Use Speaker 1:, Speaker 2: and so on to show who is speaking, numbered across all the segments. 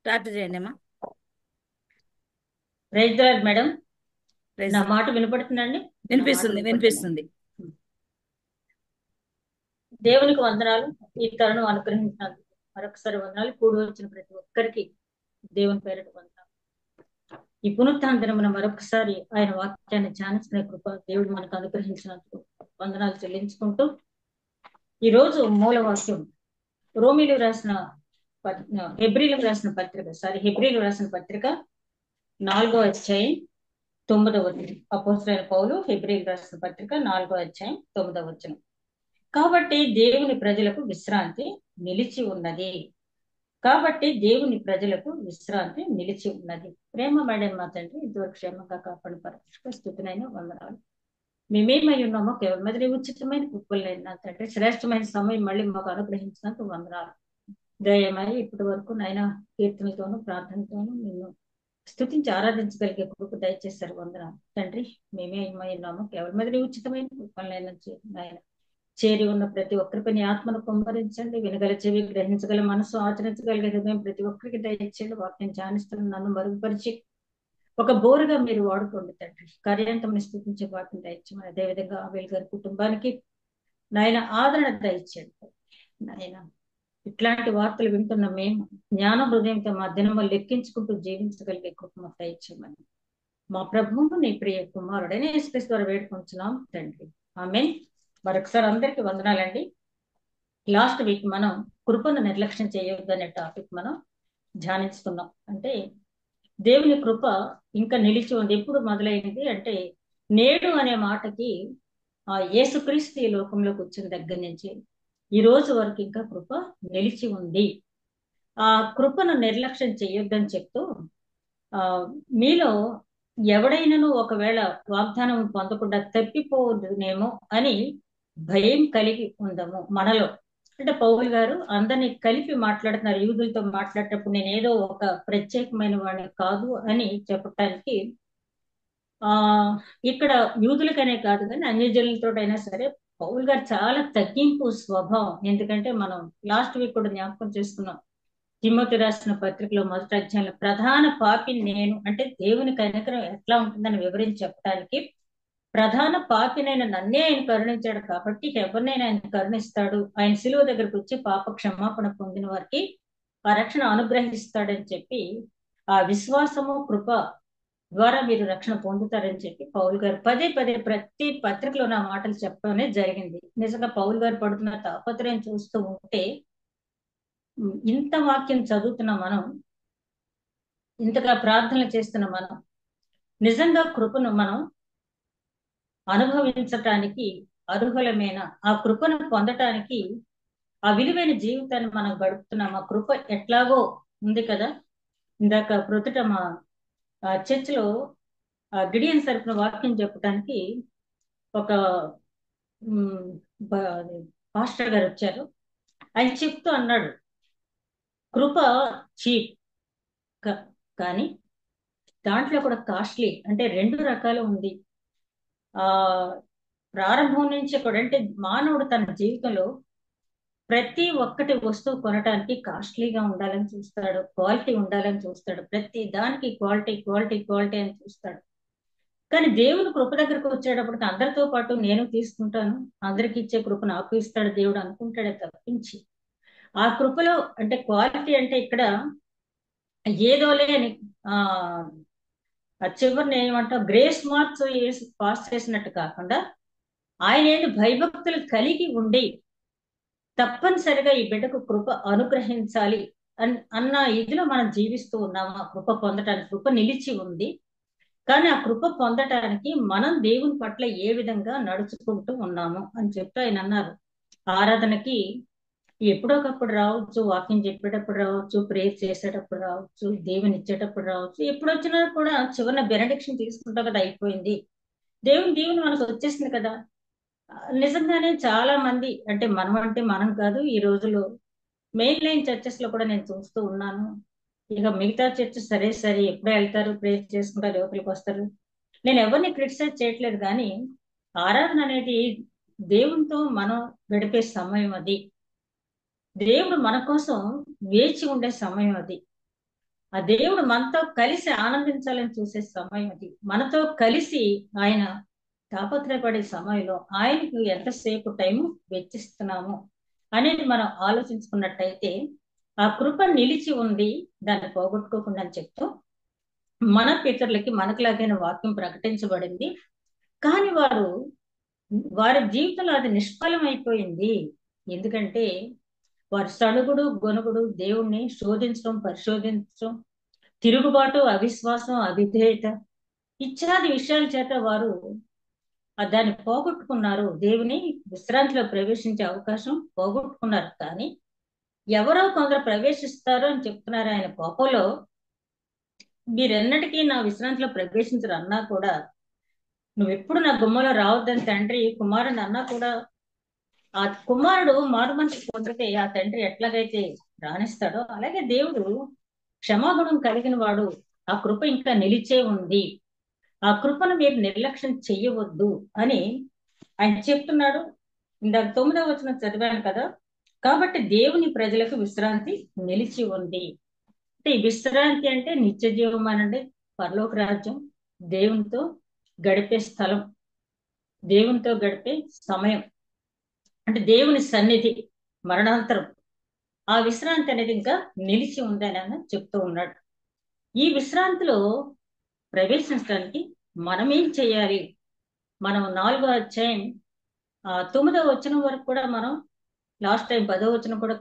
Speaker 1: Start చేయండి అమ్మా.
Speaker 2: Praise the lord madam.
Speaker 1: Praise
Speaker 2: నా
Speaker 1: లార్డ్.
Speaker 2: మాట వినపడుతుందండి? నా మాట
Speaker 1: వినిపిస్తుంది
Speaker 2: వినపడుతుందా?
Speaker 1: వినిపిస్తుంది.
Speaker 2: దేవునికి వందనాలు. ఈ తరుణం అనుగ్రహించినందుకు మరొకసారి వందనాలు. కూడి వచ్చిన ప్రతి ఒక్కరికి దేవుని పేరిట వందనాలు. ఈ పునరుత్థాన దినమున మరొకసారి ఆయన వాక్యాన్ని ధ్యానించుకునే కృప దేవుడు మనకు అనుగ్రహించినందుకు వందనాలు చెల్లించుకుంటూ, ఈ రోజు మూల వాక్యం రోమీలు రాసిన హెబ్రీలు రాసిన పత్రిక 4వ అధ్యాయం 9వ వచనం. అపోస్తలుడైన పౌలు హెబ్రీలు రాసిన పత్రిక 4వ అధ్యాయం 9వ వచనం. కాబట్టి దేవుని ప్రజలకు విశ్రాంతి నిలిచి ఉన్నది. ప్రేమ మేడం మా తండ్రి, ఇంతవరకు క్షేమంగా కాపాడు పరిరక్షక స్థుతినైన వందనాలు. మేమేమై ఉన్నామో కేవలం మరి ఉచితమైన కుప్పలైన నా తండ్రి, శ్రేష్టమైన సమయం మళ్ళీ మాకు అనుగ్రహించినందుకు వందనాలు. దయమై ఇప్పటి వరకు నాయన కీర్తనతోనూ ప్రార్థనతోనూ నిన్ను స్తుతించి ఆరాధించగలిగే కృప దయచేశారు. వందనాలు తండ్రి. మేమే ఏమై ఉన్నామో కేవలం మరి ఉచితమైన కుప్పలైన నాయన చేరి ఉన్న ప్రతి ఒక్కరిపై నీ ఆత్మను కుమ్మరించండి. వినగల చెవి, గ్రహించగల మనసు, ఆచరించగలిగే హృదయం ప్రతి ఒక్కరికి దయచేయండి. వాక్యం ధ్యానిస్తున్న నన్ను మరుగుపరిచి ఒక బోరుగా మీరు వాడుకోండి తండ్రి. కార్యాంతం స్థుతించే వాటిని దయచేయమని, అదేవిధంగా ఆవేల్ గారి కుటుంబానికి నాయన ఆదరణ దయచేయండి. నాయన ఇట్లాంటి వార్తలు వింటున్న మేము జ్ఞాన హృదయంతో మా దినము లెక్కించుకుంటూ జీవించగలిగే కృపను దయచేయమని మా ప్రభువును నీ ప్రియ కుమారుడైన యేసుక్రీస్తు ద్వారా వేడుకుంటున్నాం తండ్రి. ఆమేన్. మరొకసారి అందరికి వందనాలండి. లాస్ట్ వీక్ మనం కృపను నిర్లక్ష్యం చేయొద్దు అనే టాపిక్ మనం ధ్యానిస్తున్నాం. అంటే దేవుని కృప ఇంకా నిలిచి ఉంది. ఎప్పుడు మొదలైంది అంటే, నేడు అనే మాటకి యేసుక్రీస్తు ఈ లోకంలోకి వచ్చిన దగ్గర నుంచి ఈ రోజు వరకు ఇంకా కృప నిలిచి ఉంది. ఆ కృపను నిర్లక్ష్యం చేయొద్దని చెప్తూ, ఆ మీలో ఎవడైనాను ఒకవేళ వాగ్దానం పొందకుండా తప్పిపోదునేమో అని భయం కలిగి ఉందము మనలో. అంటే పౌలు గారు అందరినీ కలిపి మాట్లాడుతున్నారు. యూదులతో మాట్లాడేటప్పుడు నేను ఏదో ఒక ప్రత్యేకమైన వాడిని కాదు అని చెప్పటానికి, ఆ ఇక్కడ యూదులకనే కాదు కానీ అన్యజనులతో అయినా సరే పౌలు గారు చాలా తగ్గింపు స్వభావం. ఎందుకంటే మనం లాస్ట్ వీక్ కూడా జ్ఞాపకం చేసుకున్నాం. తిమోతి రాసిన పత్రికలో మొదటి అధ్యాయంలో ప్రధాన పాపిని నేను, అంటే దేవుని కనికరం ఎట్లా ఉంటుందని వివరించి చెప్పడానికి, ప్రధాన పాపినైన నన్నే ఆయన కరుణించాడు కాబట్టి ఎవరినైనా ఆయన కరుణిస్తాడు. ఆయన శిలువ దగ్గరకు వచ్చి పాప క్షమాపణ పొందిన వారికి ఆ రక్షణ అనుగ్రహిస్తాడని చెప్పి, ఆ విశ్వాసము కృప ద్వారా మీరు రక్షణ పొందుతారని చెప్పి పౌలు గారు పదే పదే ప్రతి పత్రికలో నా మాటలు చెప్పడమే జరిగింది. నిజంగా పౌలు గారు పడుతున్న తాపత్రయం చూస్తూ ఉంటే, ఇంత వాక్యం చదువుతున్న మనం, ఇంతగా ప్రార్థనలు చేస్తున్న మనం, నిజంగా కృపను మనం అనుభవించటానికి అర్హులమైన, ఆ కృపను పొందటానికి ఆ విలువైన జీవితాన్ని మనం గడుపుతున్నాం. ఆ కృప ఎట్లాగో ఉంది కదా. ఇందాక ప్రొద్దుట మా చర్చిలో గిడియన్ సరిపిన వాక్యం చెప్పడానికి ఒక ఉమ్, పాస్టర్ గారు వచ్చారు. ఆయన చెప్తూ అన్నాడు, కృప చీప్ కానీ దాంట్లో కూడా కాస్ట్లీ. అంటే రెండు రకాలు ఉంది. ఆ ప్రారంభం నుంచి కూడా, అంటే మానవుడు తన జీవితంలో ప్రతి ఒక్కటి వస్తువు కొనడానికి కాస్ట్లీగా ఉండాలని చూస్తాడు, క్వాలిటీ ఉండాలని చూస్తాడు, ప్రతి దానికి క్వాలిటీ క్వాలిటీ క్వాలిటీ అని చూస్తాడు. కానీ దేవుని కృప దగ్గరకు వచ్చేటప్పటికి అందరితో పాటు నేను తీసుకుంటాను, అందరికి ఇచ్చే కృప నాకు ఇస్తాడు దేవుడు అనుకుంటాడే తప్పించి, ఆ కృపలో అంటే క్వాలిటీ అంటే ఇక్కడ ఏదోలే అని ఆ చివరిని ఏమంటాం, గ్రేస్ మార్క్స్ వేసి పాస్ చేసినట్టు కాకుండా, ఆయన ఏంటి భయభక్తులు కలిగి ఉండి తప్పనిసరిగా ఈ బిడ్డకు కృప అనుగ్రహించాలి అన్న ఇదిలో మనం జీవిస్తూ ఉన్నాము. ఆ కృప పొందటానికి కృప నిలిచి ఉంది. కానీ ఆ కృప పొందటానికి మనం దేవుని పట్ల ఏ విధంగా నడుచుకుంటూ ఉన్నాము అని చెప్పి ఆయన అన్నారు. ఆరాధనకి ఎప్పుడొకప్పుడు రావచ్చు, వాకింగ్ చెప్పేటప్పుడు రావచ్చు, ప్రేయర్ చేసేటప్పుడు రావచ్చు, దేవుని ఇచ్చేటప్పుడు రావచ్చు, ఎప్పుడు వచ్చినా కూడా చివరిన బెనడిక్షన్ తీసుకుంటాం కదా, అయిపోయింది దేవుని మనకు వచ్చేసింది కదా. నిజంగానే చాలా మంది, అంటే మనం అంటే మనం కాదు, ఈ రోజులో మెయిన్ లైన్ చర్చెస్ లో కూడా నేను చూస్తూ ఉన్నాను. ఇక మిగతా చర్చెస్ సరే సరే ఎప్పుడో వెళ్తారు, ప్రేయర్ చేసుకుంటారు, లోపలికి వస్తారు. నేను ఎవరిని క్రిటిసైజ్ చేయట్లేదు కానీ, ఆరాధన అనేది దేవునితో మనం గడిపే సమయం అది. దేవుడు మన కోసం వేచి ఉండే సమయం అది. ఆ దేవుడు మనతో కలిసి ఆనందించాలని చూసే సమయం అది. మనతో కలిసి ఆయన తాపత్రయపడే సమయంలో ఆయనకు ఎంతసేపు టైం వెచ్చిస్తున్నాము అనేది మనం ఆలోచించుకున్నట్టయితే ఆ కృప నిలిచి ఉంది, దాన్ని పోగొట్టుకోకుండా అని చెప్తూ మన పితరులకి మనకులాగైన వాక్యం ప్రకటించబడింది. కానీ వారి జీవితంలో అది నిష్ఫలమైపోయింది. ఎందుకంటే వారి సణుగుడు గొనుగుడు, దేవుణ్ణి శోధించడం, పరిశోధించడం, తిరుగుబాటు, అవిశ్వాసం, అవిధేయత ఇత్యాది విషయాల చేత వారు దాన్ని పోగొట్టుకున్నారు. దేవుని విశ్రాంతిలో ప్రవేశించే అవకాశం పోగొట్టుకున్నారు. కానీ ఎవరో కొందరు ప్రవేశిస్తారు అని చెప్తున్నారు ఆయన కోపంలో. మీరెన్నటికీ నా విశ్రాంతిలో ప్రవేశించరు అన్నా కూడా, నువ్వెప్పుడు నా గుమ్మలో రావద్దని తండ్రి కుమారుని అన్నా కూడా, ఆ కుమారుడు మారు మనసు పొందితే ఆ తండ్రి ఎట్లాగైతే రాణిస్తాడో అలాగే దేవుడు క్షమాగుణం కలిగిన వాడు. ఆ కృప ఇంకా నిలిచే ఉంది, ఆ కృపను మీరు నిర్లక్ష్యం చెయ్యవద్దు అని ఆయన చెప్తున్నాడు. ఇందాక 9వ వచనం చదివాను కదా. కాబట్టి దేవుని ప్రజలకు విశ్రాంతి నిలిచి ఉంది. అంటే ఈ విశ్రాంతి అంటే నిత్య జీవం అనండి, పరలోక రాజ్యం, దేవునితో గడిపే స్థలం, దేవునితో గడిపే సమయం, అంటే దేవుని సన్నిధి, మరణాంతరం. ఆ విశ్రాంతి అనేది ఇంకా నిలిచి ఉందని ఆయన చెప్తూ ఉన్నాడు. ఈ విశ్రాంతిలో ప్రవేశించడానికి మనం ఏం చేయాలి? మనం 4వ అధ్యాయం 9వ వచనం వరకు కూడా మనం లాస్ట్ టైం 10వ వచనం కూడా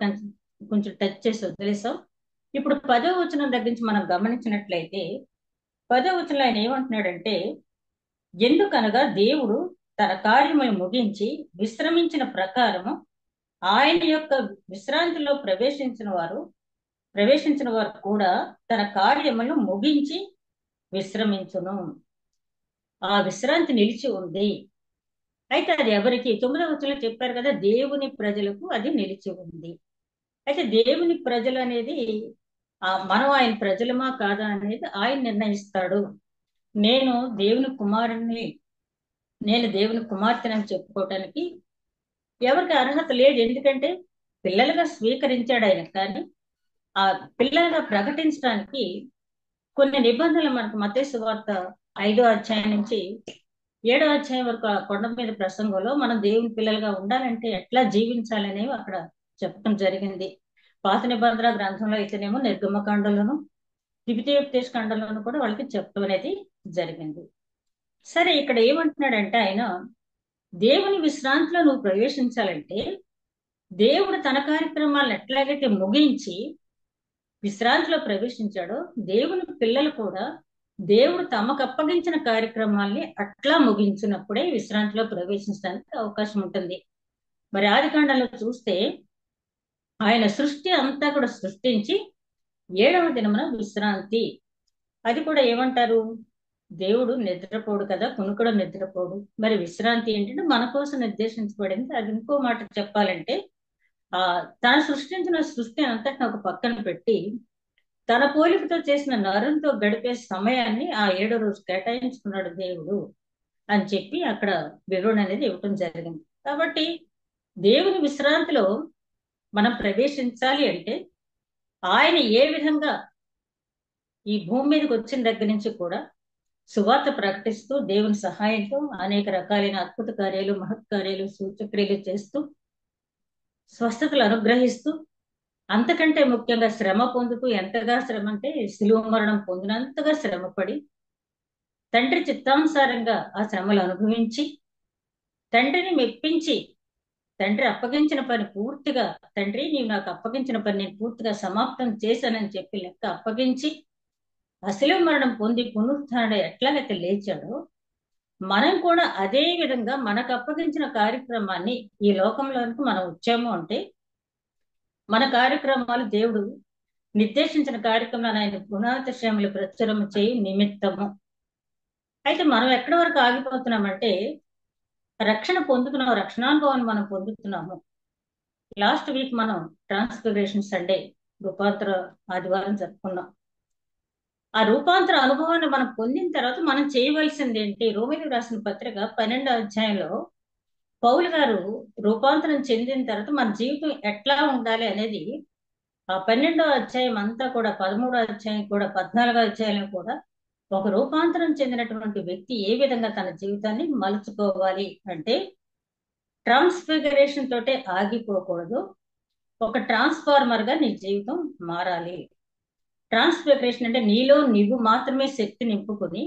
Speaker 2: కొంచెం టచ్ చేసి వదిలేసాం. ఇప్పుడు 10వ వచనం దగ్గర నుంచి మనం గమనించినట్లయితే 10వ వచనంలో ఆయన ఏమంటున్నాడంటే, ఎందుకనగా దేవుడు తన కార్యములు ముగించి విశ్రమించిన ప్రకారము ఆయన యొక్క విశ్రాంతిలో ప్రవేశించిన వారు కూడా తన కార్యములను ముగించి విశ్రమించును. ఆ విశ్రాంతి నిలిచి ఉంది. అయితే అది ఎవరికి? 9వ వచనంలో చెప్పారు కదా, దేవుని ప్రజలకు అది నిలిచి ఉంది. అయితే దేవుని ప్రజలు అనేది మనం ఆయన ప్రజలమా కాదా అనేది ఆయన నిర్ణయిస్తాడు. నేను దేవుని కుమారుణ్ణి, నేను దేవుని కుమార్తెనని చెప్పుకోవటానికి ఎవరికి అర్హత లేదు. ఎందుకంటే పిల్లలుగా స్వీకరించాడు ఆయన. కానీ ఆ పిల్లలుగా ప్రకటించడానికి కొన్ని నిబంధనలు మనకు మత్తయి సువార్త 5వ అధ్యాయం నుంచి 7వ అధ్యాయం వరకు ఆ కొండ మీద ప్రసంగంలో మనం దేవుని పిల్లలుగా ఉండాలంటే ఎట్లా జీవించాలనేవి అక్కడ చెప్పడం జరిగింది. పాత నిబంధన గ్రంథంలో అయితేనేమో నిర్గమకాండంలోను, ద్వితీయోపదేశ కాండంలోను కూడా వాళ్ళకి చెప్పడం అనేది జరిగింది. సరే, ఇక్కడ ఏమంటున్నాడంటే ఆయన, దేవుని విశ్రాంతిలో నువ్వు ప్రవేశించాలంటే దేవుడు తన కార్యక్రమాలను ఎట్లాగైతే ముగించి విశ్రాంతిలో ప్రవేశించాడో, దేవుని పిల్లలు కూడా దేవుడు తమకు అప్పగించిన కార్యక్రమాల్ని అట్లా ముగించినప్పుడే విశ్రాంతిలో ప్రవేశించడానికి అవకాశం ఉంటుంది. మరి ఆదికాండంలో చూస్తే ఆయన సృష్టి అంతా కూడా సృష్టించి 7వ దినమున విశ్రాంతి. అది కూడా ఏమంటారు? దేవుడు నిద్రపోడు కదా, కునుకుడు నిద్రపోడు. మరి విశ్రాంతి ఏంటంటే మన కోసం నిర్దేశించబడింది. అది ఇంకో మాట చెప్పాలంటే తను సృష్టించిన సృష్టి అంతటిని ఒక పక్కన పెట్టి తన పోలికతో చేసిన నరులతో గడిపే సమయాన్ని ఆ 7వ రోజు కేటాయించుకున్నాడు దేవుడు అని చెప్పి అక్కడ వివరణ అనేది ఇవ్వటం జరిగింది. కాబట్టి దేవుని విశ్రాంతిలో మనం ప్రవేశించాలి అంటే ఆయన ఏ విధంగా ఈ భూమి మీదకి వచ్చిన దగ్గర నుంచి కూడా సువార్త ప్రకటిస్తూ దేవుని సహాయంతో అనేక రకాలైన అద్భుత కార్యాలు, మహత్కార్యాలు, సూచక్రియలు చేస్తూ స్వస్థతలు అనుగ్రహిస్తూ, అంతకంటే ముఖ్యంగా శ్రమ పొందుతూ, ఎంతగా శ్రమ అంటే శిలువ మరణం పొందినంతగా శ్రమపడి తండ్రి చిత్తానుసారంగా ఆ శ్రమలు అనుభవించి తండ్రిని మెప్పించి, తండ్రి అప్పగించిన పని పూర్తిగా, తండ్రి నీవు నాకు అప్పగించిన పని నేను పూర్తిగా సమాప్తం చేశానని చెప్పి లెక్క అప్పగించి శిలువ మరణం పొంది పునరుత్థానుడై ఎట్లాగైతే లేచాడో, మనం కూడా అదే విధంగా మనకు అప్పగించిన కార్యక్రమాన్ని ఈ లోకంలోనికి మనం వచ్చాము అంటే మన కార్యక్రమాలు దేవుడు నిర్దేశించిన కార్యక్రమాన్ని ఆయన పునరుత్థానములు ప్రచురం చేయి నిమిత్తము. అయితే మనం ఎక్కడి వరకు ఆగిపోతున్నామంటే రక్షణ పొందుతున్నాం, రక్షణానుభవాన్ని మనం పొందుతున్నాము. లాస్ట్ వీక్ మనం ట్రాన్స్ఫిగరేషన్ సండే, రూపాంతర ఆదివారం జరుపుకున్నాం. ఆ రూపాంతర అనుభవాన్ని మనం పొందిన తర్వాత మనం చేయవలసింది ఏంటి? రోమీయులకు రాసిన పత్రిక 12వ అధ్యాయంలో పౌలు గారు రూపాంతరం చెందిన తర్వాత మన జీవితం ఎట్లా ఉండాలి అనేది ఆ 12వ అధ్యాయం అంతా కూడా 13వ అధ్యాయం కూడా 14వ అధ్యాయం కూడా ఒక రూపాంతరం చెందినటువంటి వ్యక్తి ఏ విధంగా తన జీవితాన్ని మలుచుకోవాలి అంటే ట్రాన్స్ఫిగరేషన్ తోటే ఆగిపోకూడదు. ఒక ట్రాన్స్ఫార్మర్ గా నీ జీవితం మారాలి. ట్రాన్స్ఫిగరేషన్ అంటే నీలో నీవు మాత్రమే శక్తి నింపుకుని,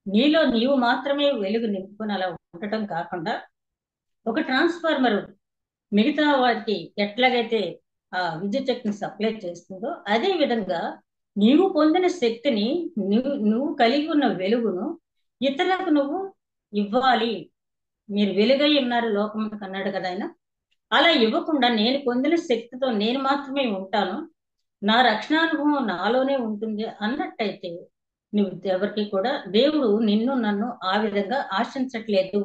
Speaker 2: నీలో నీవు మాత్రమే వెలుగు నింపుకుని అలా ఉండటం కాకుండా, ఒక ట్రాన్స్ఫార్మర్ మిగతా వాటికి ఎట్లాగైతే ఆ విద్యుత్ శక్తిని సప్లై చేస్తుందో అదే విధంగా నీవు పొందిన శక్తిని, నువ్వు కలిగి ఉన్న వెలుగును ఇతరులకు నువ్వు ఇవ్వాలి. మీరు వెలుగై ఉన్నారు లోకమునకు అన్నాడు కదా ఆయన. అలా ఇవ్వకుండా నేను పొందిన శక్తితో నేను మాత్రమే ఉంటాను, నా రక్షణానుభవం నాలోనే ఉంటుంది అన్నట్టయితే నువ్వు ఎవరికి కూడా దేవుడు నిన్ను నన్ను ఆ విధంగా ఆశించట్లేదు.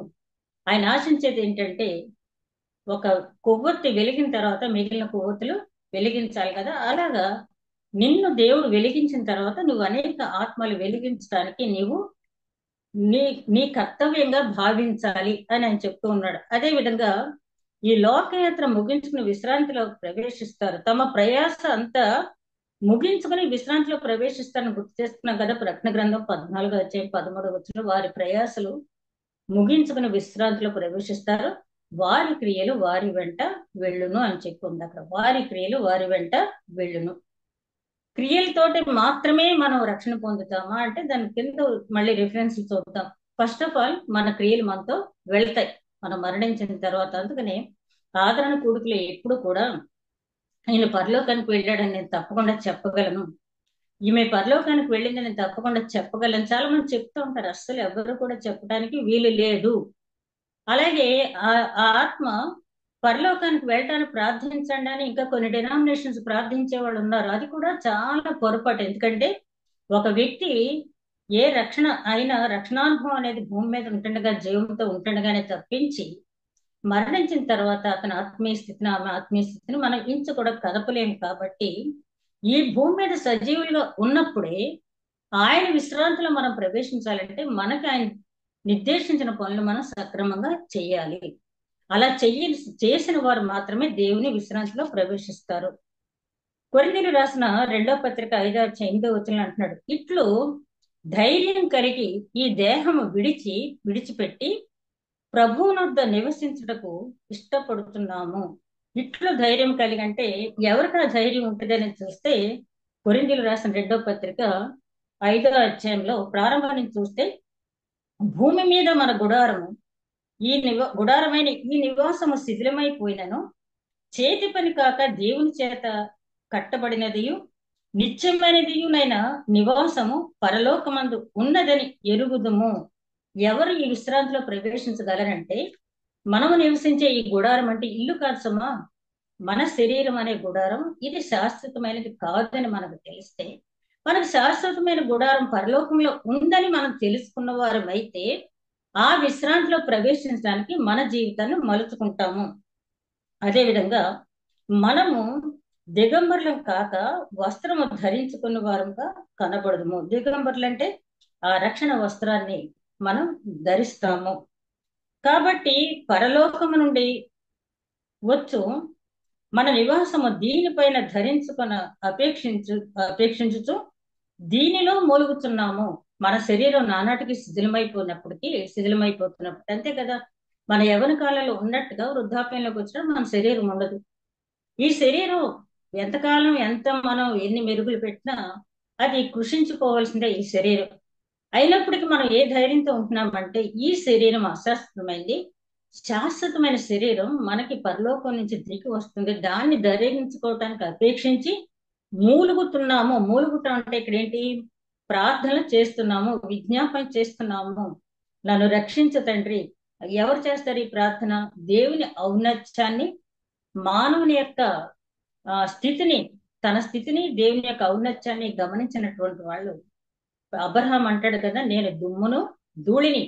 Speaker 2: ఆయన ఆశించేది ఏంటంటే ఒక కొవ్వొత్తి వెలిగిన తర్వాత మిగిలిన కొవ్వొత్తులు వెలిగించాలి కదా. అలాగా నిన్ను దేవుడు వెలిగించిన తర్వాత నువ్వు అనేక ఆత్మలు వెలిగించడానికి నీవు నీ నీ కర్తవ్యంగా భావించాలి అని ఆయన చెప్తూ ఉన్నాడు. అదే విధంగా ఈ లోకయాత్ర ముగించుకుని విశ్రాంతిలో ప్రవేశిస్తారు. తమ ప్రయాస అంతా ముగించుకుని విశ్రాంతిలో ప్రవేశిస్తారని గుర్తు చేస్తున్నాం కదా. ప్రకటన గ్రంథం 14వ అధ్యాయం 13వ వచనం, వారి ప్రయాసలు ముగించుకుని విశ్రాంతిలో ప్రవేశిస్తారు, వారి క్రియలు వారి వెంట వెళ్ళును అని చెప్పి ఉంది అక్కడ. వారి క్రియలు వారి వెంట వెళ్ళును. క్రియలతోటి మాత్రమే మనం రక్షణ పొందుతామా అంటే దాని కింద మళ్ళీ రిఫరెన్స్ చూద్దాం. ఫస్ట్ ఆఫ్ ఆల్ మన క్రియలు మనతో వెళ్తాయి మనం మరణించిన తర్వాత. అందుకనే ఆదరణ కూడుకులు ఎప్పుడు కూడా ఆయన పరలోకానికి వెళ్ళాడని నేను తప్పకుండా చెప్పగలను, ఈమె పరలోకానికి వెళ్ళింది నేను తప్పకుండా చెప్పగలను, చాలా మంది చెప్తూ ఉంటారు. అస్సలు ఎవరు కూడా చెప్పడానికి వీలు లేదు. అలాగే ఆ ఆ ఆత్మ పరలోకానికి వెళ్ళటానికి ప్రార్థించండి అని ఇంకా కొన్ని డినామినేషన్స్ ప్రార్థించే వాళ్ళు ఉన్నారు. అది కూడా చాలా పొరపాటు. ఎందుకంటే ఒక వ్యక్తి ఏ రక్షణ అయినా రక్షణానుభవం అనేది భూమి మీద ఉంటుండగా, జీవంతో ఉంటుండగానే తప్పించి మరణించిన తర్వాత అతని ఆత్మీయ స్థితిని, ఆమె ఆత్మీయ స్థితిని మనం ఇంచు కూడా కదపలేము. కాబట్టి ఈ భూమి మీద సజీవులుగా ఉన్నప్పుడే ఆయన విశ్రాంతిలో మనం ప్రవేశించాలంటే మనకి ఆయన నిర్దేశించిన పనులు మనం సక్రమంగా చేయాలి. అలా చేసిన వారు మాత్రమే దేవుని విశ్రాంతిలో ప్రవేశిస్తారు. కొరింథీయులకు రాసిన 2వ పత్రిక 5వ అధ్యాయం 8వ వచనం అంటున్నాడు, ఇట్లు ధైర్యం కలిగి ఈ దేహము విడిచిపెట్టి ప్రభువునొద్ద నివసించుటకు ఇష్టపడుతున్నాము. ఇట్లు ధైర్యం కలిగి అంటే ఎవరికి ఆ ధైర్యం ఉంటుందని చూస్తే కొరింథీయులకు రాసిన 2వ పత్రిక 5వ అధ్యాయంలో ప్రారంభం నుంచి చూస్తే, భూమి మీద మన గుడారము గుడారమైన ఈ నివాసము శిథిలమైపోయినను చేతి పని కాక దేవుని చేత కట్టబడినదియు నిత్యమైనదియునైన నివాసము పరలోకమందు ఉన్నదని ఎరుగుదుము. ఎవరు ఈ విశ్రాంతిలో ప్రవేశించగలరంటే మనము నివసించే ఈ గుడారం అంటే ఇల్లు కాదు సుమా, మన శరీరం అనే గుడారం. ఇది శాశ్వతమైనది కాదని మనకు తెలిస్తే, మనకు శాశ్వతమైన గుడారం పరలోకంలో ఉందని మనం తెలుసుకున్న వారం అయితే ఆ విశ్రాంతిలో ప్రవేశించడానికి మన జీవితాన్ని మలుచుకుంటాము. అదేవిధంగా మనము దిగంబరులం కాక వస్త్రము ధరించుకున్న వారంగా కనబడదుము. దిగంబరులు అంటే ఆ రక్షణ వస్త్రాన్ని మనం ధరిస్తాము. కాబట్టి పరలోకము నుండి వచ్చు మన నివాసము దీనిపైన ధరించుకున్న అపేక్షించుచు దీనిలో మూలుగుతున్నాము. మన శరీరం నానాటికి శిథిలమైపోతున్నప్పుడు అంతే కదా. మన యవ్వన కాలంలో ఉన్నట్టుగా వృద్ధాప్యంలోకి వచ్చినా మన శరీరం ఉండదు. ఈ శరీరం ఎంతకాలం మనం ఎన్ని మెరుగులు పెట్టినా అది కృషించుకోవాల్సిందే ఈ శరీరం. అయినప్పటికీ మనం ఏ ధైర్యంతో ఉంటున్నామంటే ఈ శరీరం అశాశ్వతమైంది, శాశ్వతమైన శరీరం మనకి పరలోకం నుంచి దిగి వస్తుంది. దాన్ని ధరించుకోవటానికి అపేక్షించి మూలుగుతున్నాము. మూలుగుతాం అంటే ఇక్కడ ఏంటి? ప్రార్థనలు చేస్తున్నాము, విజ్ఞాపన చేస్తున్నాము, నన్ను రక్షించు తండ్రి. ఎవరు చేస్తారు ఈ ప్రార్థన? దేవుని ఔన్నత్యాన్ని, మానవుని యొక్క స్థితిని, తన స్థితిని, దేవుని యొక్క ఔన్నత్యాన్ని గమనించినటువంటి వాళ్ళు. అబ్రహాం అంటాడు కదా, నేను దుమ్మును ధూళిని.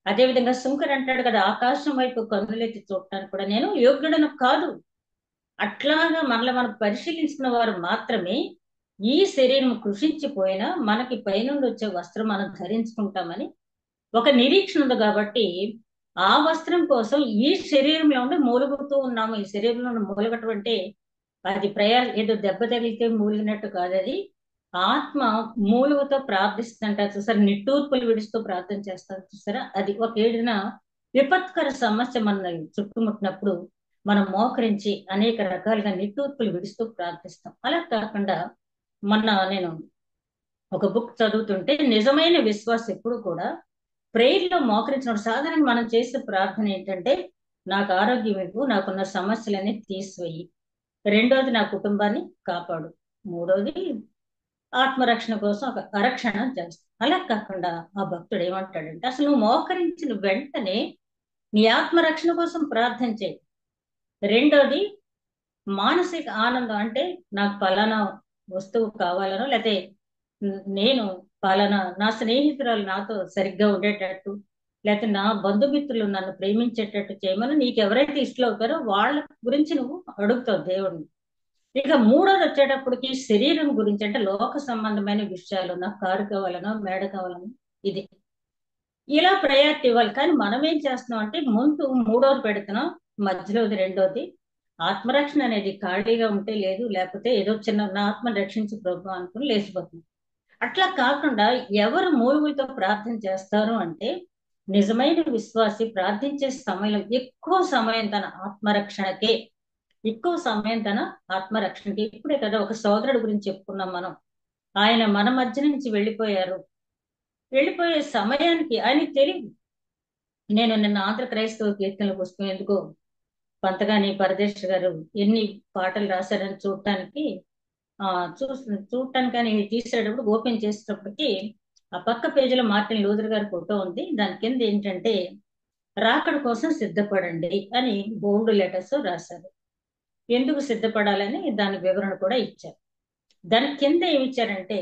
Speaker 2: అదేవిధంగా శంకర్ అంటాడు కదా, ఆకాశం వైపు కన్నులెత్తి చూడటానికి కూడా నేను యోగ్యుడను కాదు. అట్లాగా మనల్ని మనం పరిశీలించిన వారు మాత్రమే ఈ శరీరం కృషించిపోయినా మనకి పైనుండి వచ్చే వస్త్రం మనం ధరించుకుంటామని ఒక నిరీక్షణ ఉంది. కాబట్టి ఆ వస్త్రం కోసం ఈ శరీరంలో ఉండి మూలుగుతూ ఉన్నాము. ఈ శరీరంలో మూలగటం అంటే అది ఏదో దెబ్బ తగిలితే మూలిగినట్టు కాదు అది. ఆత్మ మూలుగుతో ప్రార్థిస్తుంటారు చూసారా, నిట్టూర్పులు విడుస్తూ ప్రార్థన చేస్తారు చూసారా, అది ఒక ఏదైనా విపత్కర సమస్య మన చుట్టుముట్టినప్పుడు మనం మోకరించి అనేక రకాలుగా నిట్టూర్పులు విడుస్తూ ప్రార్థిస్తాం. అలా కాకుండా నేను ఒక బుక్ చదువుతుంటే, నిజమైన విశ్వాసం ఎప్పుడు కూడా ప్రేయర్ లో మోకరించినప్పుడు సాధారణంగా మనం చేసే ప్రార్థన ఏంటంటే, నాకు ఆరోగ్యం ఇవ్వు, నాకున్న సమస్యలన్నీ తీసివేయి, రెండోది నా కుటుంబాన్ని కాపాడు, మూడోది ఆత్మరక్షణ కోసం ఒక అరక్షణ చేస్తాం. అలా కాకుండా ఆ భక్తుడు ఏమంటాడంటే, అసలు నువ్వు మోకరించిన వెంటనే నీ ఆత్మరక్షణ కోసం ప్రార్థన చేయి. రెండోది మానసిక ఆనందం, అంటే నాకు పలానా వస్తువు కావాలనో, లేకపోతే నేను పలానా నా స్నేహితురాలు నాతో సరిగ్గా ఉండేటట్టు, లేకపోతే నా బంధుమిత్రులు నన్ను ప్రేమించేటట్టు చేయమని నీకు ఎవరైతే ఇష్టం అవుతారో వాళ్ళ గురించి నువ్వు అడుగుతావు దేవుడిని. ఇక మూడోది వచ్చేటప్పటికి శరీరం గురించి, అంటే లోక సంబంధమైన విషయాలు, నాకు కారు కావాలనో మేడ కావాలనో, ఇది ఇలా ప్రయారిటీ ఇవ్వాలి. కానీ మనం ఏం చేస్తున్నాం అంటే, ముందు మూడోది పెడుతున్నాం, మధ్యలోది రెండోది. ఆత్మరక్షణ అనేది ఖాళీగా ఉంటే లేదు, లేకపోతే ఏదో చిన్న నా ఆత్మను రక్షించు ప్రభు అనుకుని లేచిపోతుంది. అట్లా కాకుండా ఎవరు మూలుగులతో ప్రార్థన చేస్తారు అంటే, నిజమైన విశ్వాసి ప్రార్థించే సమయంలో ఎక్కువ సమయం తన ఆత్మరక్షణకే, ఎక్కువ సమయం తన ఆత్మరక్షణకి. ఇప్పుడే కదా ఒక సోదరుడు గురించి చెప్పుకున్నాం మనం. ఆయన మన మధ్య నుంచి వెళ్ళిపోయారు. వెళ్ళిపోయే సమయానికి ఆయనకి తెలియదు. నేను నిన్న ఆంధ్ర క్రైస్తవ కీర్తనల పుస్తకం ఎందుకో పంతగాని పరదేశ్ గారు ఎన్ని పాటలు రాశారని చూడటానికి చూడటానికి అని తీసేటప్పుడు ఓపెన్ చేసేటప్పటికి ఆ పక్క పేజీలో మార్టిన్ లూథర్ గారి ఫోటో ఉంది. దాని కింద ఏంటంటే, రాకడ కోసం సిద్ధపడండి అని బోల్డ్ లెటర్స్ రాశారు. ఎందుకు సిద్ధపడాలని దాని వివరణ కూడా ఇచ్చారు. దాని కింద ఏమి ఇచ్చారంటే,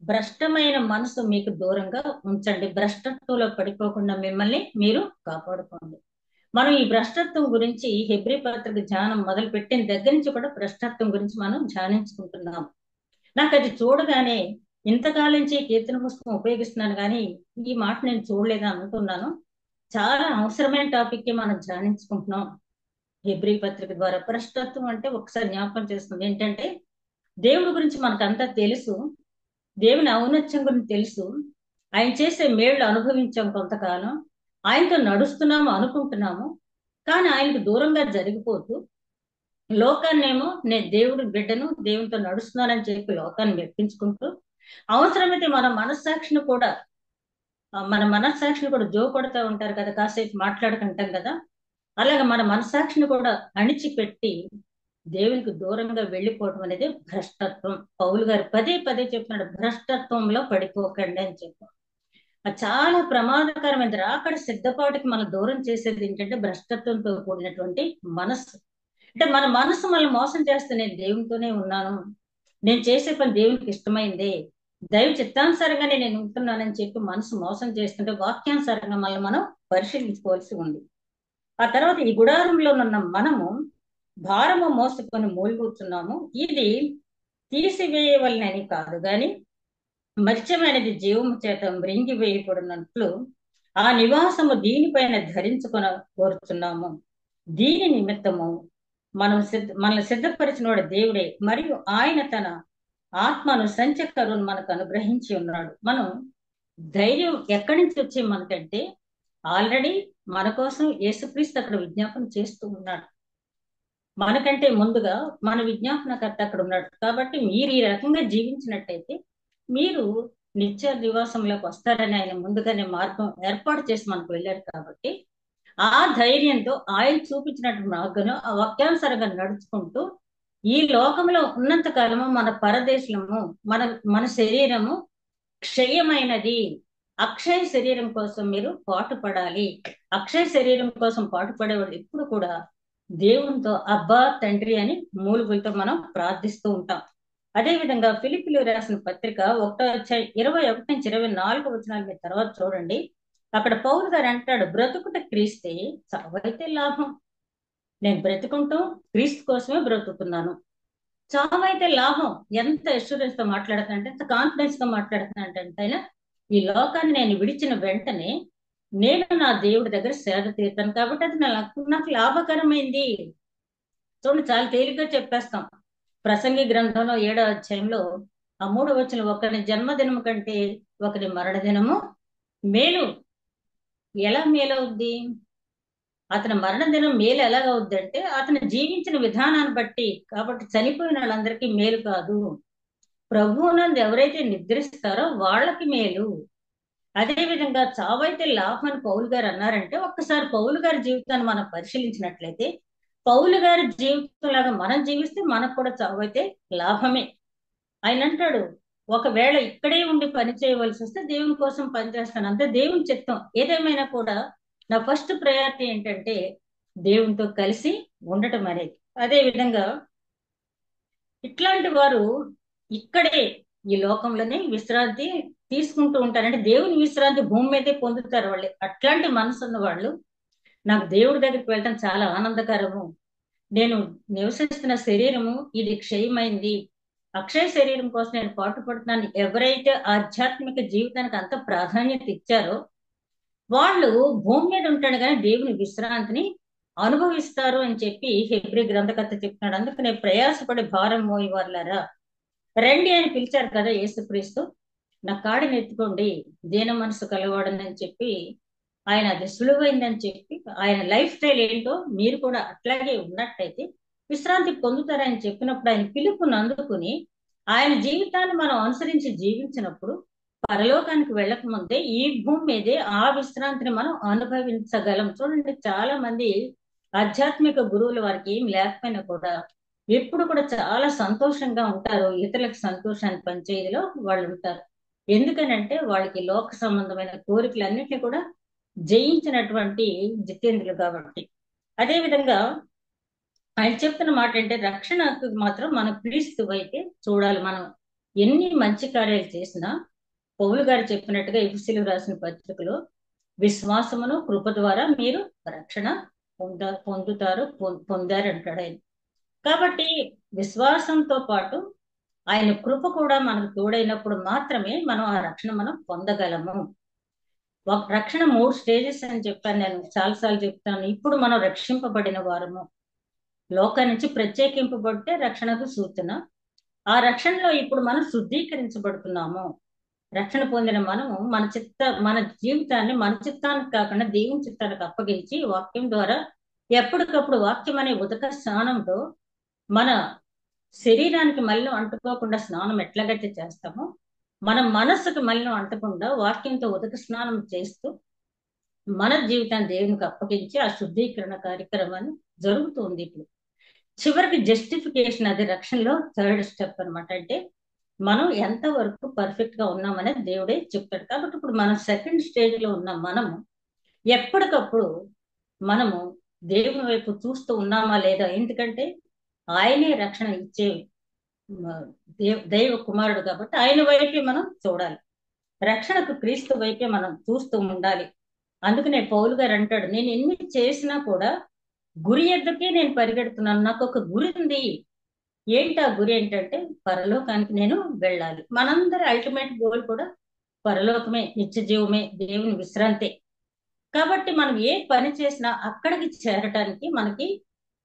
Speaker 2: భ్రష్టమైన మనసు మీకు దూరంగా ఉంచండి, భ్రష్టత్వంలో పడిపోకుండా మిమ్మల్ని మీరు కాపాడుకోండి. మనం ఈ భ్రష్టత్వం గురించి హెబ్రీ పత్రిక ధ్యానం మొదలు పెట్టిన దగ్గర నుంచి కూడా భ్రష్టత్వం గురించి మనం ధ్యానించుకుంటున్నాం. నాకు అది చూడగానే, ఇంతకాలం నుంచి కీర్తన పుస్తకం ఉపయోగిస్తున్నాను కానీ ఈ మాట నేను చూడలేదని అనుకున్నాను. చాలా అవసరమైన టాపిక్ కి మనం ధ్యానించుకుంటున్నాం హెబ్రీ పత్రిక ద్వారా. భ్రష్టత్వం అంటే ఒకసారి జ్ఞాపకం చేస్తుంది ఏంటంటే, దేవుడి గురించి మనకంతా తెలుసు, దేవుని ఔన్నత్యం గురించి తెలుసు, ఆయన చేసే మేళ్లు అనుభవించాం కొంతకాలం, ఆయనతో నడుస్తున్నాము అనుకుంటున్నాము, కానీ ఆయనకు దూరంగా జరిగిపోతూ లోకాన్నేమో నేను దేవుడి బిడ్డను, దేవునితో నడుస్తున్నానని చెప్పి లోకాన్ని మెప్పించుకుంటూ, అవసరమైతే మన మనస్సాక్షిని కూడా జో కొడతా ఉంటారు కదా, కాసేపు మాట్లాడుకుంటాం కదా, అలాగే మన మనస్సాక్షిని కూడా అణిచిపెట్టి దేవునికి దూరంగా వెళ్ళిపోవడం అనేది భ్రష్టత్వం. పౌలు గారు పదే పదే చెప్తున్నాడు, భ్రష్టత్వంలో పడిపోకండి అని చెప్పి. అది చాలా ప్రమాదకరమైనది. రాకడ సిద్ధపాటుకి మనం దూరం చేసేది ఏంటంటే భ్రష్టత్వంతో కూడినటువంటి మనస్సు. అంటే మన మనసు మనల్ని మోసం చేస్తే, నేను దేవునితోనే ఉన్నాను, నేను చేసే పని దేవునికి ఇష్టమైందే, దైవ చిత్తానుసారంగానే నేను ఉంటున్నానని చెప్పి మనసు మోసం చేస్తుంటే, వాక్యానుసారంగా మనం పరిశీలించుకోవాల్సి ఉంది. ఆ తర్వాత ఈ గుడారంలో ఉన్న మనము భారము మోసుకొని మూలుగుతున్నాము, ఇది తీసివేయవలనని కాదు గాని మత్స్యమైనది జీవము చేత మృంగివేయబడినట్లు ఆ నివాసము దీనిపైన ధరించుకొని కోరుతున్నాము. దీని నిమిత్తము మనల్ని సిద్ధపరిచిన వాడు దేవుడే, మరియు ఆయన తన ఆత్మను సంచకరుని మనకు అనుగ్రహించి ఉన్నాడు. మనం ధైర్యం ఎక్కడి నుంచి వచ్చే మనకంటే, ఆల్రెడీ మన కోసం యేసుక్రీస్తు అక్కడ విజ్ఞాపన చేస్తూ ఉన్నాడు. మనకంటే ముందుగా మన విజ్ఞాపనకర్త అక్కడ ఉన్నాడు. కాబట్టి మీరు ఈ రకంగా జీవించినట్టయితే మీరు నిత్య నివాసంలోకి వస్తారని ఆయన ముందుగానే మార్గం ఏర్పాటు చేసి మనకు వెళ్ళారు. కాబట్టి ఆ ధైర్యంతో ఆయన చూపించినట్టు మార్గం ఆ వాక్యానుసారంగా నడుచుకుంటూ, ఈ లోకంలో ఉన్నంత కాలము మన పరదేశము, మన శరీరము క్షయమైనది, అక్షయ శరీరం కోసం మీరు పాటుపడాలి. అక్షయ శరీరం కోసం పాటుపడేవాళ్ళు ఎప్పుడు కూడా దేవునితో అబ్బా తండ్రి అని మూలుగులతో మనం ప్రార్థిస్తూ ఉంటాం. అదే విధంగా ఫిలిప్పీలు రాసిన పత్రిక 1:21-24 మీరు తర్వాత చూడండి. అక్కడ పౌలు గారు అంటాడు, బ్రతుకుట క్రీస్తే, చావైతే లాభం. నేను బ్రతుకుంటూ క్రీస్తు కోసమే బ్రతుకుతున్నాను, చావైతే లాభం. ఎంత అష్యూరెన్స్ తో మాట్లాడుతానంటే, ఎంత కాన్ఫిడెన్స్ గా మాట్లాడుతానంటే, ఈ లోకాన్ని నేను విడిచిన వెంటనే నేను నా దేవుడి దగ్గర సేద తీరుతాను, కాబట్టి అది నాకు లాభకరమైంది. చూడండి, చాలా తేలిగ్గా చెప్పేస్తాం. ప్రసంగి గ్రంథంలో 7వ అధ్యాయంలో ఆ 3వ వచనం, ఒకరి జన్మదినము కంటే ఒకరి మరణ దినము మేలు. ఎలా మేలవుద్ది? అతని మరణ దినం మేలు ఎలాగవుద్ది అంటే అతను జీవించిన విధానాన్ని బట్టి. కాబట్టి చనిపోయిన వాళ్ళందరికీ మేలు కాదు, ప్రభువునందు ఎవరైతే నిద్రిస్తారో వాళ్ళకి మేలు. అదే విధంగా చావైతే లాభం అని పౌలు గారు అన్నారంటే, ఒక్కసారి పౌలు గారి జీవితాన్ని మనం పరిశీలించినట్లయితే, పౌలు గారి జీవితం లాగా మనం జీవిస్తే మనకు కూడా చావైతే లాభమే. ఆయన అంటాడు, ఒకవేళ ఇక్కడే ఉండి పని చేయవలసి వస్తే దేవుని కోసం పనిచేస్తాను, అంతే దేవుని చిత్తం. ఏదేమైనా కూడా నా ఫస్ట్ ప్రయారిటీ ఏంటంటే దేవునితో కలిసి ఉండటం అనేది. అదే విధంగా ఇట్లాంటి వారు ఇక్కడే ఈ లోకంలోనే విశ్రాంతి తీసుకుంటూ ఉంటారు. అంటే దేవుని విశ్రాంతి భూమి మీదే పొందుతారు వాళ్ళు. అట్లాంటి మనసు ఉన్న వాళ్ళు, నాకు దేవుడి దగ్గరికి వెళ్ళటం చాలా ఆనందకరము, నేను నివసిస్తున్న శరీరము ఇది క్షయమైంది, అక్షయ శరీరం కోసం నేను పాటుపడుతున్నాను, ఎవరైతే ఆధ్యాత్మిక జీవితానికి అంత ప్రాధాన్యత ఇచ్చారో వాళ్ళు భూమి మీద ఉంటాడు కానీ దేవుని విశ్రాంతిని అనుభవిస్తారు అని చెప్పి హెబ్రీ గ్రంథకర్త చెప్తున్నాడు. అందుకనే ప్రయాసపడి భారం మోయి వాళ్ళారా రండి అని పిలిచారు కదా యేసుక్రీస్తు. నా కాడిని ఎత్తుకోండి దీన మనసు కలవాడని చెప్పి, ఆయన అది సులువైందని చెప్పి, ఆయన లైఫ్ స్టైల్ ఏంటో మీరు కూడా అట్లాగే ఉన్నట్టయితే విశ్రాంతి పొందుతారని చెప్పినప్పుడు, ఆయన పిలుపుని అందుకుని ఆయన జీవితాన్ని మనం అనుసరించి జీవించినప్పుడు పరలోకానికి వెళ్ళక ముందే ఈ భూమి మీదే ఆ విశ్రాంతిని మనం అనుభవించగలం. చూడండి, చాలా మంది ఆధ్యాత్మిక గురువుల వారికి ఏం లేకపోయినా కూడా ఎప్పుడు కూడా చాలా సంతోషంగా ఉంటారు, ఇతరులకు సంతోషాన్ని పంచేదిలో వాళ్ళు ఉంటారు. ఎందుకనంటే వాళ్ళకి లోక సంబంధమైన కోరికలన్నింటినీ కూడా జయించినటువంటి జితేంద్రులు కాబట్టి. అదే విధంగా ఆయన చెప్తున్న మాట అంటే, రక్షణకు మాత్రం మన క్రీస్తు వైపే చూడాలి. మనం ఎన్ని మంచి కార్యాలు చేసినా పౌలు గారు చెప్పినట్టుగా ఎఫెసీయులకు రాసిన పత్రికలో విశ్వాసమును కృప ద్వారా మీరు రక్షణ పొందారు అంటాడు ఆయన. కాబట్టి విశ్వాసంతో పాటు ఆయన కృప కూడా మనకు తోడైనప్పుడు మాత్రమే మనం ఆ రక్షణ మనం పొందగలము. రక్షణ 3 స్టేజెస్ అని చెప్పాను, నేను చాలాసార్లు చెప్తాను. ఇప్పుడు మనం రక్షింపబడిన వారము, లోకం నుంచి ప్రత్యేకింపబడితే రక్షణకు సూచన. ఆ రక్షణలో ఇప్పుడు మనం శుద్ధీకరించబడుతున్నాము. రక్షణ పొందిన మనము మన జీవితాన్ని మన చిత్తానికి కాకుండా దేవుని చిత్తానికి అప్పగించి వాక్యం ద్వారా ఎప్పటికప్పుడు వాక్యం అనే ఉదక స్నానంతో మన శరీరానికి మలినం అంటుకోకుండా స్నానం ఎట్లాగైతే చేస్తామో, మన మనస్సుకు మలినం అంటకుండా వాక్యంతో ఉదక స్నానం చేస్తూ మన జీవితాన్ని దేవునికి అప్పగించి ఆ శుద్ధీకరణ కార్యక్రమాన్ని జరుగుతుంది. ఇప్పుడు చివరికి జస్టిఫికేషన్, అది రక్షణలో 3rd స్టెప్ అనమాట. అంటే మనం ఎంతవరకు పర్ఫెక్ట్ గా ఉన్నామనేది దేవుడే చెప్తాడు. కాబట్టి ఇప్పుడు మనం 2nd స్టేజ్ లో ఉన్న మనము ఎప్పటికప్పుడు మనము దేవుని వైపు చూస్తూ ఉన్నామా లేదా. ఎందుకంటే ఆయనే రక్షణ ఇచ్చే దైవ కుమారుడు కాబట్టి ఆయన వైపే మనం చూడాలి. రక్షణకు క్రీస్తు వైపే మనం చూస్తూ ఉండాలి. అందుకనే పౌలు గారు అంటాడు, నేను ఎన్ని చేసినా కూడా గురి ఎద్దకే నేను పరిగెడుతున్నాను, నాకు ఒక గురి ఉంది. ఏంటి ఆ గురి? ఏంటంటే పరలోకానికి నేను వెళ్ళాలి. మనందరి అల్టిమేట్ గోల్ కూడా పరలోకమే, నిత్య జీవమే, దేవుని విశ్రాంతే. కాబట్టి మనం ఏ పని చేసినా అక్కడికి చేరటానికి మనకి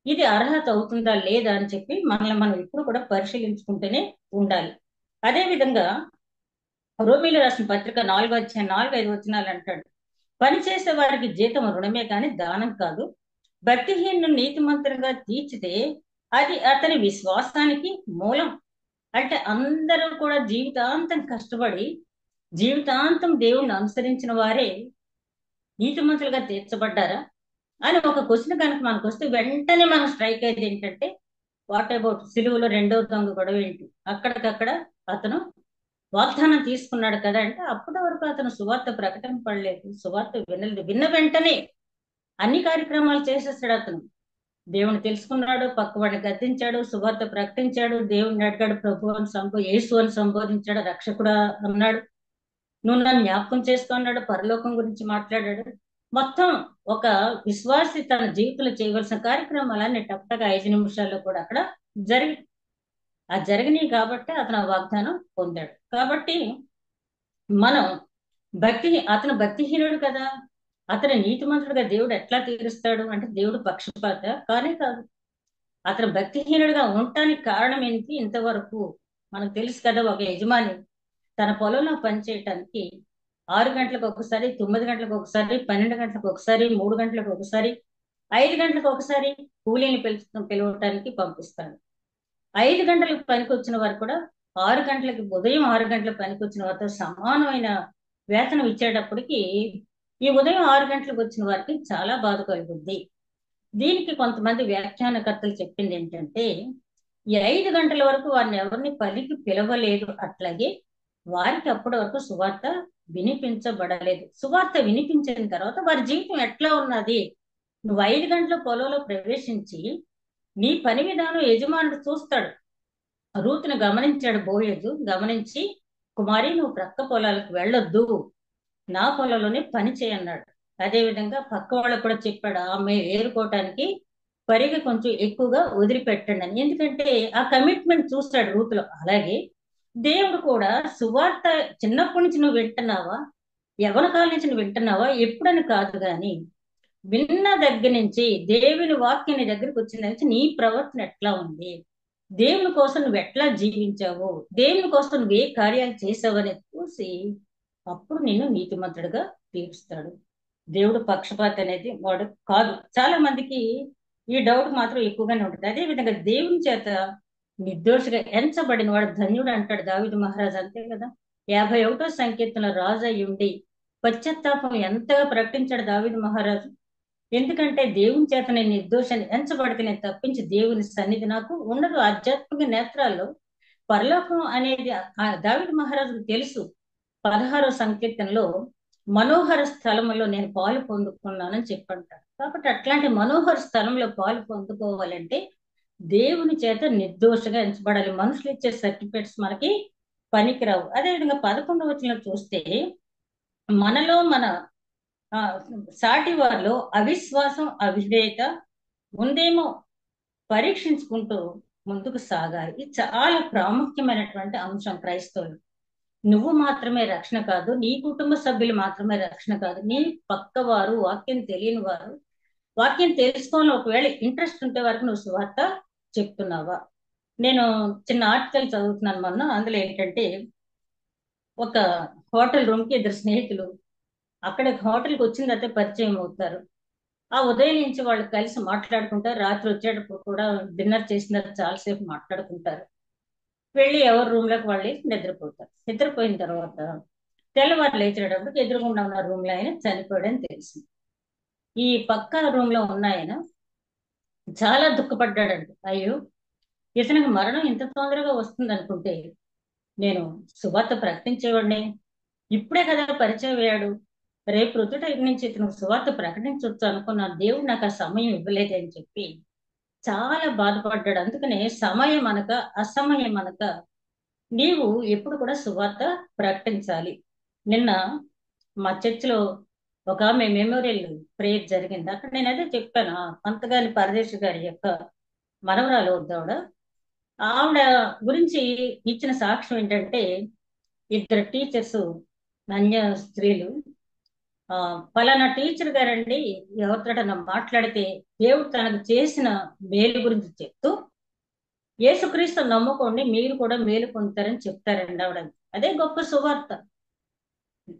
Speaker 2: ఇది అర్హత అవుతుందా లేదా అని చెప్పి మనల్ని మనం ఇప్పుడు కూడా పరిశీలించుకుంటూనే ఉండాలి. అదే విధంగా రోమీలు రాసిన పత్రిక 4వ అధ్యాయం 4-5 వచనాలు అంటాడు, పని చేసే వారికి జీతం రుణమే కానీ దానం కాదు, భక్తిహీనుని నీతిమంతులుగా తీర్చితే అది అతని విశ్వాసానికి మూలం. అంటే అందరూ కూడా జీవితాంతం కష్టపడి జీవితాంతం దేవుణ్ణి అనుసరించిన వారే నీతిమంతులుగా తీర్చబడ్డారా అని ఒక క్వశ్చన్ కనుక మనకు వస్తే వెంటనే మనం స్ట్రైక్ అయ్యేది ఏంటంటే, వాట్ అబౌట్ సిలువలో 2వ దొంగ గొడవ ఏంటి? అక్కడికక్కడ అతను వాగ్దానం తీసుకున్నాడు కదా అంటే, అప్పటి వరకు అతను సువార్త ప్రకటింపడలేదు, సువార్త వినలేదు. విన్న వెంటనే అన్ని కార్యక్రమాలు చేసేస్తాడు అతను. దేవుని తెలుసుకున్నాడు, పక్కవాడిని గద్దించాడు, సువార్త ప్రకటించాడు, దేవుడిని అడిగాడు, ప్రభు అని యేసు అని సంబోధించాడు, రక్షకుడా అన్నాడు, నువ్వు నన్ను జ్ఞాపకం చేసుకో అన్నాడు, పరలోకం గురించి మాట్లాడాడు. మొత్తం ఒక విశ్వాసి తన జీవితంలో చేయవలసిన కార్యక్రమాలన్నీ టక్టగా 5 నిమిషాల్లో కూడా అక్కడ జరిగినాయి కాబట్టి అతను ఆ వాగ్దానం పొందాడు. కాబట్టి మనం అతను భక్తిహీనుడు కదా, అతను నీతిమంతుడుగా దేవుడు ఎట్లా తీరుస్తాడు అంటే దేవుడు పక్షపాత కానే కాదు. అతను భక్తిహీనుడిగా ఉండటానికి కారణం ఏంటి? ఇంతవరకు మనకు తెలుసు కదా, ఒక యజమాని తన పొలంలో పనిచేయటానికి 6 గంటలకు ఒకసారి, 9 గంటలకు ఒకసారి, 12 గంటలకు ఒకసారి, 3 గంటలకు ఒకసారి, 5 గంటలకు ఒకసారి కూలీని పిలవటానికి పంపిస్తాడు. 5 గంటలకు పనికి వచ్చిన వారు కూడా 6 గంటలకి, ఉదయం 6 గంటలకు పనికి వచ్చిన వారితో సమానమైన వేతనం ఇచ్చేటప్పటికి ఈ ఉదయం 6 గంటలకు వచ్చిన వారికి చాలా బాధ కలుగుద్ది. దీనికి కొంతమంది వ్యాఖ్యానకర్తలు చెప్పింది ఏంటంటే, ఈ 5 గంటల వరకు వారిని ఎవరిని పలికి పిలవలేదు, అట్లాగే వారికి అప్పటి వరకు సువార్త వినిపించబడలేదు. సువార్త వినిపించిన తర్వాత వారి జీవితం ఎట్లా ఉన్నది? నువ్వు 5 గంటల పొలంలో ప్రవేశించి నీ పని విధానం యజమానుడు చూస్తాడు. రూతును గమనించాడు బోయజు. గమనించి, కుమారి నువ్వు ప్రక్క పొలాలకు వెళ్ళొద్దు, నా పొలంలోనే పని చేయన్నాడు. అదే విధంగా పక్క వాళ్ళకు కూడా చెప్పాడు, ఆమె ఏరుకోవటానికి పరిగె కొంచెం ఎక్కువగా వదిలిపెట్టండి అని. ఎందుకంటే ఆ కమిట్మెంట్ చూస్తాడు రూతులో. అలాగే దేవుడు కూడా సువార్త చిన్నప్పటి నుంచి నువ్వు వింటున్నావా, యవ్వన కాలం నుంచి నువ్వు వింటున్నావా ఎప్పుడని కాదు, గాని విన్న దగ్గర నుంచి దేవుని వాక్యం నీ దగ్గరికి వచ్చిన దగ్గర నుంచి నీ ప్రవర్తన ఎట్లా ఉంది, దేవుని కోసం నువ్వు ఎట్లా జీవించావు, దేవుని కోసం నువ్వు ఏ కార్యాలు చేసావు అనేది చూసి అప్పుడు నిన్ను నీతిమంతుడిగా తీరుస్తాడు. దేవుడు పక్షపాతి అనేది వాడు కాదు. చాలా మందికి ఈ డౌట్ మాత్రం ఎక్కువగానే ఉంటుంది. అదే విధంగా దేవుని చేత నిర్దోషిగా ఎంచబడిన వాడు ధన్యుడు అంటాడు దావీదు మహారాజు. అంతే కదా, 51వ సంకీర్తనలో రాజు అయి ఉండి పశ్చాత్తాపం ఎంతగా ప్రకటించాడు దావీదు మహారాజు. ఎందుకంటే దేవుని చేత నేను నిర్దోషాన్ని ఎంచబడితే నేను తప్పించి దేవుని సన్నిధి నాకు ఉండదు. ఆధ్యాత్మిక నేత్రాల్లో పరలోకం అనేది దావీదు మహారాజుకు తెలుసు. 16వ సంకీర్తనలో మనోహర స్థలంలో నేను పాలు పొందుకున్నానని చెప్పంటాడు. కాబట్టి అట్లాంటి మనోహర స్థలంలో పాలు పొందుకోవాలంటే దేవుని చేత నిర్దోషగా ఎంచబడాలి. మనుషులు ఇచ్చే సర్టిఫికెట్స్ మనకి పనికిరావు. అదేవిధంగా 11వ వచనంలో చూస్తే, మనలో మన సాటి వారిలో అవిశ్వాసం, అవిధేయత ఉందేమో పరీక్షించుకుంటూ ముందుకు సాగాలి. ఇది చాలా ప్రాముఖ్యమైనటువంటి అంశం క్రైస్తవులు. నువ్వు మాత్రమే రక్షణ కాదు, నీ కుటుంబ సభ్యులు మాత్రమే రక్షణ కాదు, నీ పక్క వారు, వాక్యం తెలియని వారు, వాక్యం తెలుసుకోవాలని ఒకవేళ ఇంట్రెస్ట్ ఉంటే వరకు నువ్వు సువార్త చెప్తున్నావా? నేను చిన్న ఆర్టికల్ చదువుతున్నాను మొన్న. అందులో ఏంటంటే, ఒక హోటల్ రూమ్ కి 2 స్నేహితులు అక్కడ హోటల్కి వచ్చిన తర్వాత పరిచయం అవుతారు. ఆ ఉదయం నుంచి వాళ్ళు కలిసి మాట్లాడుకుంటారు. రాత్రి వచ్చేటప్పుడు కూడా డిన్నర్ చేసిన తర్వాత చాలాసేపు మాట్లాడుకుంటారు. వెళ్ళి ఎవరి రూమ్ లోకి వాళ్ళు నిద్రపోతారు. నిద్రపోయిన తర్వాత తెల్లవారు లేచేటప్పుడు ఎదురుగుండా ఉన్న రూమ్ లో ఆయన చనిపోయాడని తెలిసింది. ఈ పక్క రూమ్ లో ఉన్న ఆయన చాలా దుఃఖపడ్డాడంట. అయ్యో, ఇతనికి మరణం ఇంత తొందరగా వస్తుంది అనుకుంటే నేను సువార్త ప్రకటించేవాడిని, ఇప్పుడే కదా పరిచయం అయ్యాడు, రేపు రుతుట నుంచి ఇతను సువార్త ప్రకటించవచ్చు అనుకున్నాను, దేవుడు నాకు ఆ సమయం ఇవ్వలేదు అని చెప్పి చాలా బాధపడ్డాడు. అందుకనే సమయం అనక అసమయం అనక నీవు ఎప్పుడు కూడా సువార్త ప్రకటించాలి. నిన్న మా చర్చిలో ఒక ఆమె మెమోరియల్ ప్రేయర్ జరిగింది. అక్కడ నేను అదే చెప్పాను, పంతగాని పరదేశి గారి యొక్క మనవరాలు వద్దావిడ. ఆవిడ గురించి ఇచ్చిన సాక్ష్యం ఏంటంటే, 2 టీచర్స్, అన్య స్త్రీలు, ఫలానా టీచర్ గారండి ఎవరితోటన్నా మాట్లాడితే దేవుడు తనకు చేసిన మేలు గురించి చెప్తూ, యేసుక్రీస్తు నమ్ముకోండి మీరు కూడా మేలు పొందుతారని చెప్తారండి ఆవిడ. అదే గొప్ప సువార్త.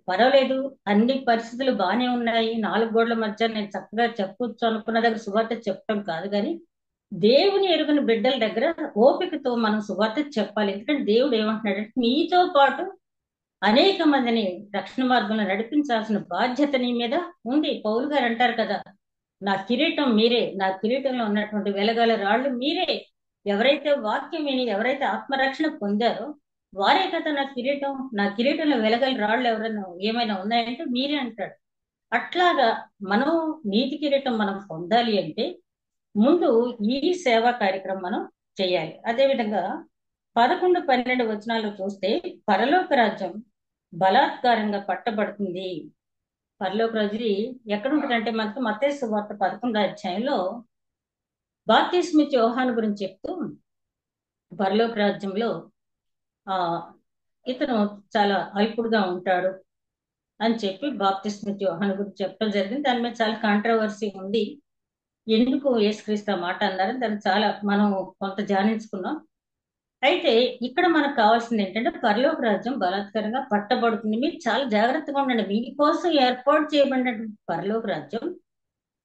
Speaker 2: పర్వాలేదు, అన్ని పరిస్థితులు బాగానే ఉన్నాయి, 4 గోడల మధ్య నేను చక్కగా చెప్పొచ్చు అనుకున్న దగ్గర సువార్త చెప్పడం కాదు, కానీ దేవుని ఎరుగని బిడ్డల దగ్గర ఓపికతో మనం సువార్త చెప్పాలి. ఎందుకంటే దేవుడు ఏమంటున్నాడంటే, నీతో పాటు అనేక మందిని రక్షణ మార్గంలో నడిపించాల్సిన బాధ్యత నీ మీద ఉంది. పౌలు గారు అంటారు కదా, నా కిరీటం మీరే, నా కిరీటంలో ఉన్నటువంటి వెలగల రాళ్ళు మీరే. ఎవరైతే వాక్యం విని ఎవరైతే ఆత్మరక్షణ పొందారో వారే కదా నా కిరీటం. నా కిరీటంలో వెలగల రాళ్ళు ఎవరైనా ఏమైనా ఉన్నాయంటే మీరే అంటాడు. అట్లాగా మనం నీతి కిరీటం మనం పొందాలి అంటే ముందు ఈ సేవా కార్యక్రమం మనం చేయాలి. అదేవిధంగా 11, 12 వచనాలు చూస్తే, పరలోక రాజ్యం బలాత్కారంగా పట్టబడుతుంది. పరలోక రాజ్యం ఎక్కడ ఉంటుందంటే, మనకు మత్తయి సువార్త 11వ అధ్యాయంలో బాప్తిస్మిచ్చే యోహాను గురించి చెప్తూ, పరలోక రాజ్యంలో ఆ ఇతను చాలా అల్పుడుగా ఉంటాడు అని చెప్పి బాప్తిస్మిచ్చే యోహాను గురించి చెప్పడం జరిగింది. దాని మీద చాలా కాంట్రవర్సీ ఉంది. ఎందుకు యేసుక్రీస్తు ఆ మాట అన్నారు దాన్ని చాలా మనం కొంత ధ్యానించుకున్నాం. అయితే ఇక్కడ మనకు కావాల్సింది ఏంటంటే పరలోక రాజ్యం బలాత్కారంగా పట్టబడుతుంది. మీరు చాలా జాగ్రత్తగా ఉండండి. మీకోసం ఏర్పాటు చేయబడినటువంటి పరలోక రాజ్యం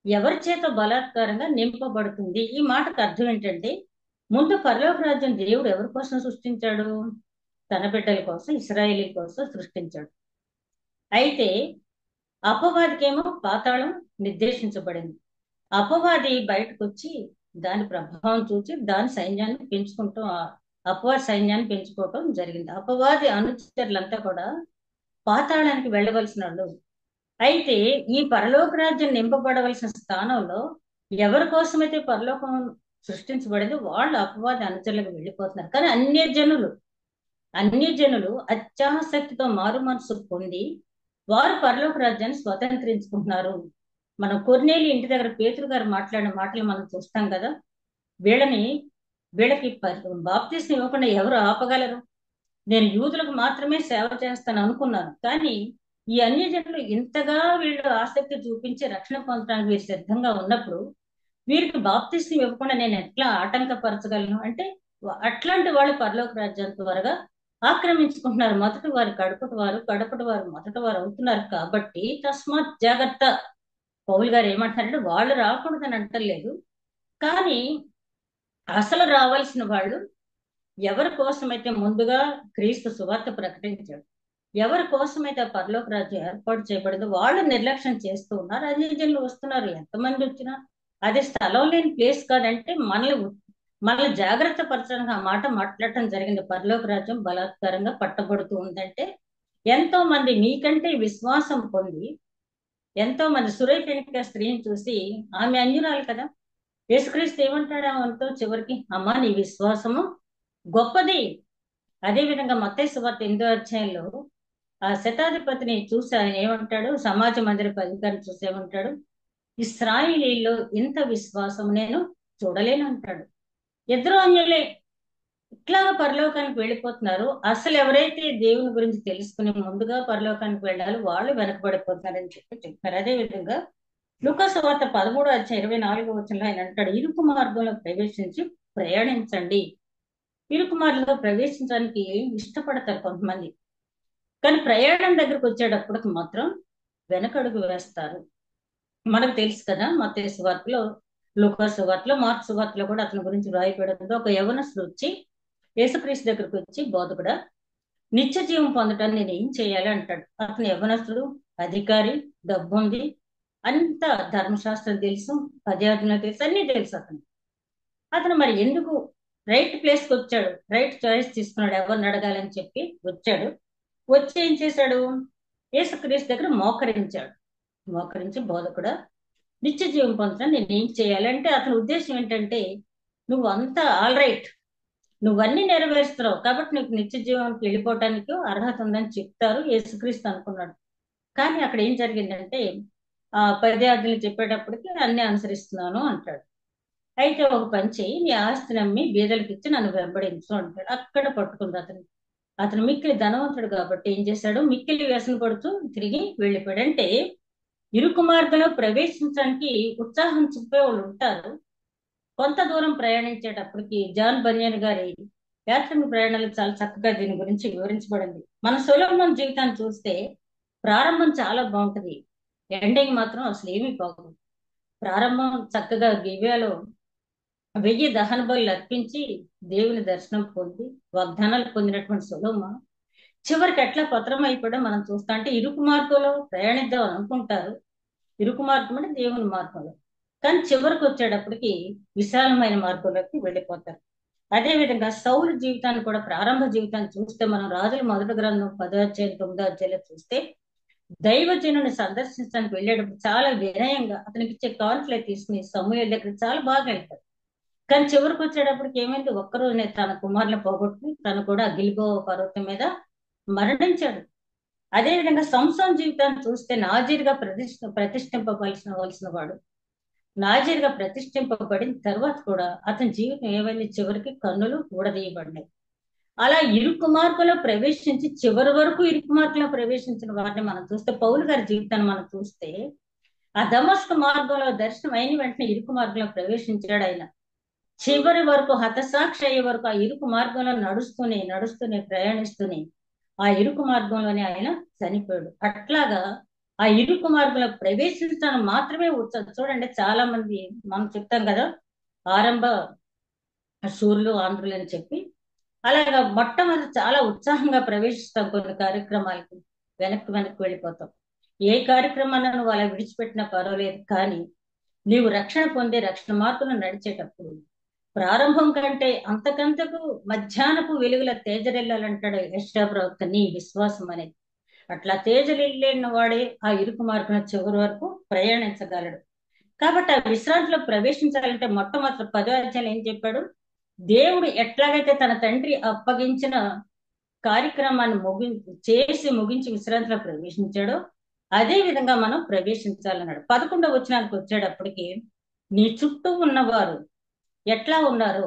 Speaker 2: ఎవరి చేత బలాత్కారంగా నింపబడుతుంది. ఈ మాటకు అర్థం ఏంటంటే ముందు పరలోక రాజ్యం దేవుడు ఎవరి కోసం సృష్టించాడు? తన బిడ్డల కోసం, ఇశ్రాయేలీల కోసం సృష్టించాడు. అయితే అపవాదికేమో పాతాళం నిర్దేశించబడింది. అపవాది బయటకు వచ్చి దాని ప్రభావం చూసి దాని సైన్యాన్ని పెంచుకుంటూ అపవాది సైన్యాన్ని పెంచుకోవటం జరిగింది. అపవాది అనుచరులంతా కూడా పాతాళానికి వెళ్ళవలసిన వాళ్ళు. అయితే ఈ పరలోక రాజ్యం నింపబడవలసిన స్థానంలో ఎవరి కోసమైతే పరలోకం సృష్టించబడిందో వాళ్ళు అపవాది అనుచరులకు వెళ్ళిపోతున్నారు. కానీ అన్యజనులు అత్యాసక్తితో మారు మనసు పొంది వారు పరలోక రాజ్యాన్ని స్వతంత్రించుకుంటున్నారు. మనం కొర్నేలి ఇంటి దగ్గర పేతురు గారు మాట్లాడిన మాటలు మనం చూస్తాం కదా. వీళ్ళకి బాప్తిస్మం ఇవ్వకుండా ఎవరు ఆపగలరు? నేను యూదులకు మాత్రమే సేవ చేస్తాను అనుకున్నాను. కానీ ఈ అన్యజనులు ఇంతగా వీళ్ళు ఆసక్తి చూపించి రక్షణ పొందడానికి వీరు సిద్ధంగా ఉన్నప్పుడు వీరికి బాప్తిస్మం ఇవ్వకుండా నేను ఎట్లా ఆటంకపరచగలను? అంటే అట్లాంటి వాళ్ళు పరలోక రాజ్యాన్ని త్వరగా ఆక్రమించుకుంటున్నారు. మొదటి వారు కడపటి వారు మొదటి వారు అవుతున్నారు. కాబట్టి తస్మాత్ జాగ్రత్త. పౌలు గారు ఏమంటారంటే వాళ్ళు రాకూడదని అంటలేదు, కానీ అసలు రావాల్సిన వాళ్ళు ఎవరి కోసమైతే ముందుగా క్రీస్తు సువార్త ప్రకటించాడు, ఎవరి కోసమైతే ఆ పరలోక రాజ్యం ఏర్పాటు చేయబడిందో వాళ్ళు నిర్లక్ష్యం చేస్తూ ఉన్నారు. అన్యజనులు వస్తున్నారు. ఎంతమంది వచ్చినా అది స్థలం లేని ప్లేస్ కాదంటే మనల్ని జాగ్రత్త పరచడానికి ఆ మాట మాట్లాడటం జరిగింది. పరలోక రాజ్యం బలాత్కారంగా పట్టబడుతూ ఉందంటే ఎంతో మంది మీకంటే విశ్వాసం పొంది ఎంతో మంది సురేఫెనిక స్త్రీని చూసి ఆమె అన్యురాలు కదా, యేసుక్రీస్తు ఏమంటాడు ఆమెతో చివరికి, అమ్మా నీ విశ్వాసము గొప్పది. అదే విధంగా మత్తయి సువార్త 8వ అధ్యాయంలో ఆ శతాధిపతిని చూసి ఆయన ఏమంటాడు, సమాజ మందిరపు అధికారిని చూసి ఏమంటాడు, ఇశ్రాయేలీల్లో ఇంత విశ్వాసం నేను చూడలేను అంటాడు. ఇద్దరు అన్యులే ఇట్లా పరలోకానికి వెళ్ళిపోతున్నారు. అసలు ఎవరైతే దేవుని గురించి తెలుసుకుని ముందుగా పరలోకానికి వెళ్ళాలి వాళ్ళు వెనకబడిపోతున్నారని చెప్పారు. అదే విధంగా లూకా సువార్త 13వ అధ్యాయం 24వ వచనంలో ఆయన అంటాడు, ఇరుకు మార్గంలో ప్రవేశించి ప్రయాణించండి. ఇరుకు మార్గంలో ప్రవేశించడానికి ఇష్టపడతారు కొంతమంది, కానీ ప్రయాణం దగ్గరకు వచ్చేటప్పటికి మాత్రం వెనకడుగు వేస్తారు. మనకు తెలుసు కదా, మత్తయి సువార్తలో, లూకా సువార్తలో, మార్కు సువార్తలో కూడా అతని గురించి రాయబడింది. ఒక యవనస్తుడు వచ్చి యేసుక్రీస్తు దగ్గరకు వచ్చి, బోధకుడా నిత్య జీవం పొందటాన్ని నేను ఏం చేయాలి అంటాడు. అతను యవనస్తుడు, అధికారి, డబ్బు ఉంది, అంత ధర్మశాస్త్రం తెలుసు, పద్యార్థులు తెలుసు, అన్ని తెలుసు. అతను మరి ఎందుకు రైట్ ప్లేస్కి వచ్చాడు, రైట్ చాయిస్ తీసుకున్నాడు, ఎవరిని అడగాలని చెప్పి వచ్చాడు. వచ్చి ఏం చేశాడు, యేసుక్రీస్తు దగ్గర మోకరించి బోధకుడా నిత్య జీవం పొందడం నేను ఏం చేయాలి అంటే అతని ఉద్దేశం ఏంటంటే, నువ్వు అంతా ఆల్ రైట్, నువ్వన్నీ నెరవేరుస్తున్నావు కాబట్టి నీకు నిత్య జీవానికి వెళ్ళిపోవటానికి అర్హత ఉందని చెప్తారు యేసుక్రీస్తు అనుకున్నాడు. కానీ అక్కడ ఏం జరిగిందంటే ఆ పద్యార్థులు చెప్పేటప్పటికి అన్ని అనుసరిస్తున్నాను అంటాడు. అయితే ఒక పని చెయ్యి, నీ ఆస్తి నమ్మి బీదలకు ఇచ్చి నన్ను వెంబడించు అంటాడు. అక్కడ పట్టుకుంది అతను మిక్కిలి ధనవంతుడు కాబట్టి ఏం చేశాడు, మిక్కిలి వ్యసన పడుతూ తిరిగి వెళ్ళిపోయాడు. అంటే ఇరుకు మార్గంలో ప్రవేశించడానికి ఉత్సాహం చూపే వాళ్ళు ఉంటారు. కొంత దూరం ప్రయాణించేటప్పటికి జాన్ బనియన్ గారి యాత్రిక ప్రయాణాలు చాలా చక్కగా దీని గురించి వివరించబడింది. మన సొలొమోను జీవితాన్ని చూస్తే ప్రారంభం చాలా బాగుంటది, ఎండింగ్ మాత్రం అసలు ఏమీ బాగుంది. ప్రారంభం చక్కగా గిబియాలో 1000 దహన బలులు అర్పించి దేవుని దర్శనం పొంది వాగ్దానాలు పొందినటువంటి సొలొమోను చివరికి ఎట్లా పత్రం అయిపోవడం మనం చూస్తా. అంటే ఇరుకు మార్గంలో ప్రయాణిద్దాం అనుకుంటారు, ఇరుకు మార్గం అంటే దేవుని మార్గంలో, కానీ చివరికి వచ్చేటప్పటికి విశాలమైన మార్గంలోకి వెళ్ళిపోతారు. అదే విధంగా సౌలు జీవితాన్ని కూడా, ప్రారంభ జీవితాన్ని చూస్తే మనం రాజుల మొదటి గ్రంథం 10వ అధ్యాయం 9వ అధ్యాయంలో చూస్తే దైవజనుని సందర్శించడానికి వెళ్ళేటప్పుడు చాలా వినయంగా అతనికి ఇచ్చే కాన్ఫ్లే తీసుకుని సమూయేలు దగ్గర చాలా బాగా వెళ్తారు. కానీ చివరికి వచ్చేటప్పటికి ఏమైంది, ఒక్కరోజునే తన కుమారుని పోగొట్టుకుని తను కూడా గిల్బోవ పర్వతం మీద మరణించాడు. అదే విధంగా సంసోన్ జీవితాన్ని చూస్తే నాజీర్గా ప్రతిష్ఠింపవలసిన వాడు, నాజీర్గా ప్రతిష్ఠింపబడిన తర్వాత కూడా అతని జీవితం ఏమైంది, చివరికి కన్నులు ఊడదీయబడినాయి. అలా ఇరుకు మార్గంలో ప్రవేశించి చివరి వరకు ఇరుకు మార్గంలో ప్రవేశించిన వారిని మనం చూస్తే, పౌలు గారి జీవితాన్ని మనం చూస్తే ఆ దమస్కు మార్గంలో దర్శనం అయిన వెంటనే ఇరుకు మార్గంలో ప్రవేశించాడు ఆయన. చివరి వరకు హతసాక్షి అయ్యే వరకు ఆ ఇరుకు మార్గంలో నడుస్తూనే ప్రయాణిస్తూనే ఆ ఇరుకు మార్గంలోనే ఆయన చనిపోయాడు. అట్లాగా ఆ ఇరుకు మార్గంలో ప్రవేశించడం మాత్రమే చూడండి, చాలా మంది మనం చెప్తాం కదా, ఆరంభ శూరులు ఆంధ్రులు అని చెప్పి, అలాగా మొట్టమొదటి చాలా ఉత్సాహంగా ప్రవేశిస్తాం కొన్ని కార్యక్రమాలకి, వెనక్కి వెళ్ళిపోతాం. ఏ కార్యక్రమాన్ని నువ్వు అలా విడిచిపెట్టినా పర్వాలేదు, కానీ నీవు రక్షణ పొందే రక్షణ మార్గంలో నడిచేటప్పుడు ప్రారంభం కంటే అంతకంతకు మధ్యాహ్నపు వెలుగుల తేజరెళ్ళాలంటాడు యెషయా ప్రవక్త, నీ విశ్వాసం అనేది. అట్లా తేజరెళ్ళిన వాడే ఆ ఇరుకు మార్గం చివరి వరకు ప్రయాణించగలడు. కాబట్టి ఆ విశ్రాంతిలో ప్రవేశించాలంటే మొట్టమొదటి 10వ అధ్యాయం ఏం చెప్పాడు? దేవుడు ఎట్లాగైతే తన తండ్రి అప్పగించిన కార్యక్రమాన్ని ముగించి విశ్రాంతిలో ప్రవేశించాడో అదే విధంగా మనం ప్రవేశించాలన్నాడు. 11వ వచనానికి వచ్చేటప్పటికి, నీ చుట్టూ ఉన్నవారు ఎట్లా ఉన్నారో,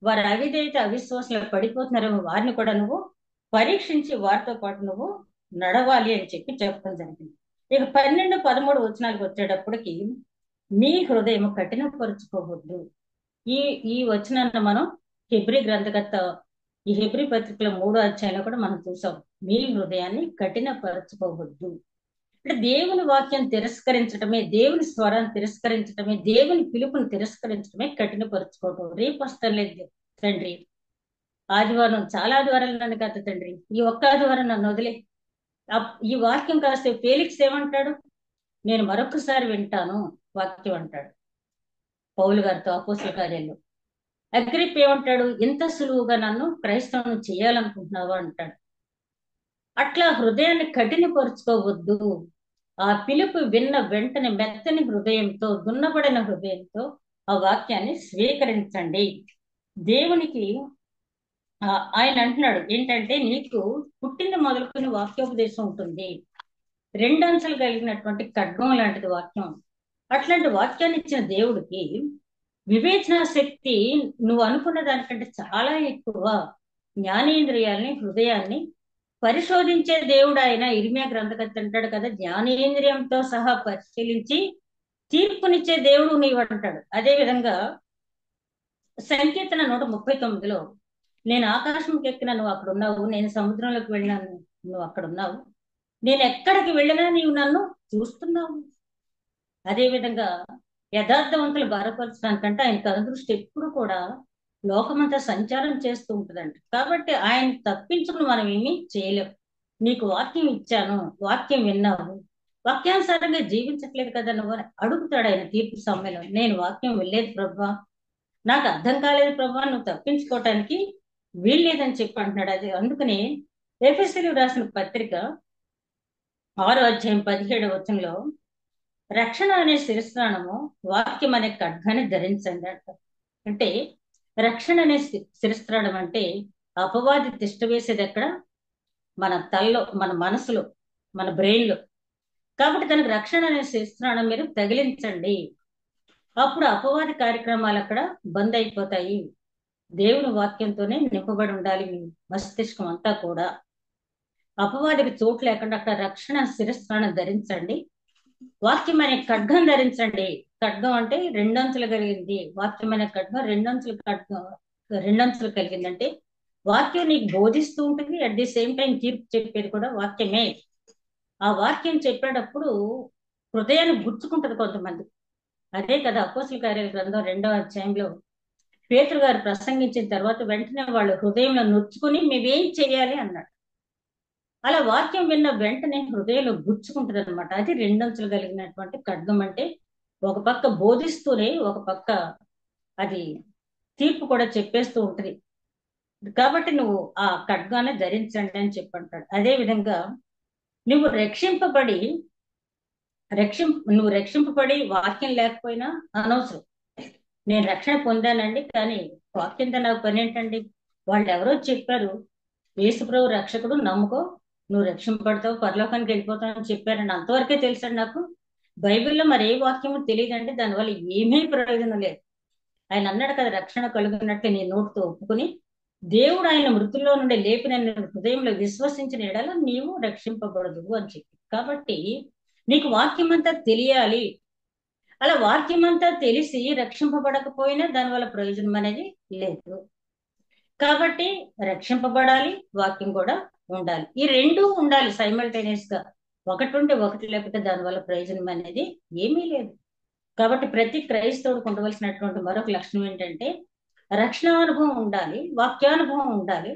Speaker 2: వారి అవిధేయత అవిశ్వాసంలో పడిపోతున్నారేమో వారిని కూడా నువ్వు పరీక్షించి వారితో పాటు నువ్వు నడవాలి అని చెప్పి చెప్పడం జరిగింది. ఇక 12, 13 వచనాలకు వచ్చేటప్పటికి, మీ హృదయం కఠినపరుచుకోవద్దు. ఈ ఈ వచనాన్ని మనం హెబ్రీ గ్రంథకర్త ఈ హెబ్రీ పత్రికలో 3వ అధ్యాయంలో కూడా మనం చూసాం. మీ హృదయాన్ని కఠినపరచుకోవద్దు అంటే దేవుని వాక్యం తిరస్కరించడమే, దేవుని స్వరాన్ని తిరస్కరించడమే, దేవుని పిలుపుని తిరస్కరించడమే కఠినపరుచుకోవటం. రేపు వస్తానులేదు తండ్రి, ఆదివారం చాలా ఆదివారాలు నన్ను కదా తండ్రి, ఈ ఒక్క ఆదివారం నన్ను వదిలే. ఈ వాక్యం కాస్తే ఫేలిక్స్ ఏమంటాడు? నేను మరొకసారి వింటాను వాక్యం అంటాడు పౌలు గారితో అపోస్తల కార్యాల్లో. అగ్రిప్ ఏమంటాడు? ఇంత సులువుగా నన్ను క్రైస్తవం చేయాలనుకుంటున్నావా అంటాడు. అట్లా హృదయాన్ని కఠినపరుచుకోవద్దు. ఆ పిలుపు విన్న వెంటనే మెత్తని హృదయంతో, దున్నబడిన హృదయంతో ఆ వాక్యాన్ని స్వీకరించండి. దేవునికి ఆయన అంటున్నాడు ఏంటంటే, నీకు పుట్టిన మొదలుకొని వాక్యోపదేశం ఉంటుంది, 2 అంచెలు కలిగినటువంటి ఖడ్గం లాంటిది వాక్యం. అట్లాంటి వాక్యాన్ని ఇచ్చిన దేవుడికి వివేచన శక్తి నువ్వు అనుకున్న దానికంటే చాలా ఎక్కువ. జ్ఞానేంద్రియాల్ని, హృదయాన్ని పరిశోధించే దేవుడు ఆయన. ఇర్మియా గ్రంథకర్త అంటాడు కదా, జ్ఞానేంద్రియంతో సహా పరిశీలించి తీర్పునిచ్చే దేవుడు నీవు అంటాడు. అదే విధంగా సంకీర్తన 139లో, నేను ఆకాశంకి ఎక్కిన నువ్వు అక్కడ ఉన్నావు, నేను సముద్రంలోకి వెళ్ళినా నువ్వు అక్కడ ఉన్నావు, నేను ఎక్కడికి వెళ్ళినా నీవు నన్ను చూస్తున్నావు. అదే విధంగా యథార్థవంతులు బారపరచడానికంటే ఆయన కనుదృష్టి ఎప్పుడు కూడా లోకమంతా సంచారం చేస్తూ ఉంటుందంట. కాబట్టి ఆయన తప్పించుకుని మనం ఏమీ చేయలేం. నీకు వాక్యం ఇచ్చాను, వాక్యం విన్నావు, వాక్యానుసారంగా జీవించట్లేదు కదా నువ్వు అని అడుగుతాడు ఆయన తీర్పు సమయంలో. నేను వాక్యం వెళ్ళలేదు ప్రభా, నాకు అర్థం కాలేదు ప్రభా, నువ్వు తప్పించుకోవటానికి వీల్లేదని చెప్పి అంటున్నాడు. అది అందుకని ఎఫెసీయులకు రాసిన పత్రిక 6వ అధ్యాయం 17వ వచనంలో, రక్షణ అనే శిరస్త్రాణము వాక్యం అనే ఖడ్గాన్ని ధరించండి అంట. అంటే రక్షణ అనే శిరస్త్రాణం అంటే అపవాది తిష్ట వేసేది ఎక్కడ? మన తల్లో, మన మనసులో, మన బ్రెయిన్ లో. కాబట్టి దానికి రక్షణ అనే శిరస్త్రాణం మీరు తగిలించండి. అప్పుడు అపవాది కార్యక్రమాలు అక్కడ బంద్ అయిపోతాయి. దేవుని వాక్యంతోనే నింపబడి ఉండాలి మీ మస్తిష్కం అంతా కూడా. అపవాదికి చోటు లేకుండా అక్కడ రక్షణ శిరస్త్రాణం ధరించండి. వాక్యం అనే ఖడ్గం ధరించండి. ఖడ్గం అంటే 2 అంచులు కలిగింది. వాక్యం అనే ఖడ్గం 2 అంచులు కలిగిందంటే వాక్యం నీకు బోధిస్తూ ఉంటుంది, అట్ ది సేమ్ టైం తీర్పు చెప్పేది కూడా వాక్యమే. ఆ వాక్యం చెప్పేటప్పుడు హృదయాన్ని గుర్చుకుంటది కొంతమంది. అదే కదా అపోస్తల కార్యాల గ్రంథం 2వ అధ్యాయంలో పేతురు గారు ప్రసంగించిన తర్వాత వెంటనే వాళ్ళు హృదయంలో నొచ్చుకుని మేమేం చేయాలి అన్నాడు. అలా వాక్యం విన్న వెంటనే హృదయంలో గుచ్చుకుంటుంది అనమాట. అది 2 అంచులు కలిగినటువంటి ఖడ్గం. అంటే ఒక పక్క బోధిస్తూనే ఒక పక్క అది తీర్పు కూడా చెప్పేస్తూ ఉంటుంది. కాబట్టి నువ్వు ఆ ఖడ్గాన్ని ధరించండి అని చెప్పంటాడు. అదే విధంగా నువ్వు రక్షింపబడి వాక్యం లేకపోయినా అనవసరం. నేను రక్షణ పొందానండి, కానీ వాక్యంతో నాకు పని ఏంటండి? వాళ్ళు ఎవరో చెప్పారు, యేసుప్రభు రక్షకుడు, నమ్ముకో, నువ్వు రక్షింపబడతావు, పరలోకానికి వెళ్ళిపోతావు అని చెప్పారండి, అంతవరకే తెలుసండి నాకు. బైబిల్లో మరి ఏ వాక్యమో తెలియదండి, దానివల్ల ఏమీ ప్రయోజనం లేదు. ఆయన అన్నాడు కదా, రక్షణ కలుగున్నట్టు నీ నోటితో ఒప్పుకుని దేవుడు ఆయన మృతుల్లో నుండి లేపిన హృదయంలో విశ్వసించిన ఎడల నీవు రక్షింపబడదు అని చెప్పి. కాబట్టి నీకు వాక్యం అంతా తెలియాలి. అలా వాక్యం అంతా తెలిసి రక్షింపబడకపోయినా దానివల్ల ప్రయోజనం అనేది లేదు. కాబట్టి రక్షింపబడాలి, వాక్యం కూడా ఉండాలి. ఈ రెండూ ఉండాలి సైమల్టేనియస్ గా. ఒకటి ఉంటే ఒకటి లేకపోతే దానివల్ల ప్రయోజనం అనేది ఏమీ లేదు. కాబట్టి ప్రతి క్రైస్తవుడికి ఉండవలసినటువంటి మరొక లక్షణం ఏంటంటే రక్షణానుభవం ఉండాలి, వాక్యానుభవం ఉండాలి.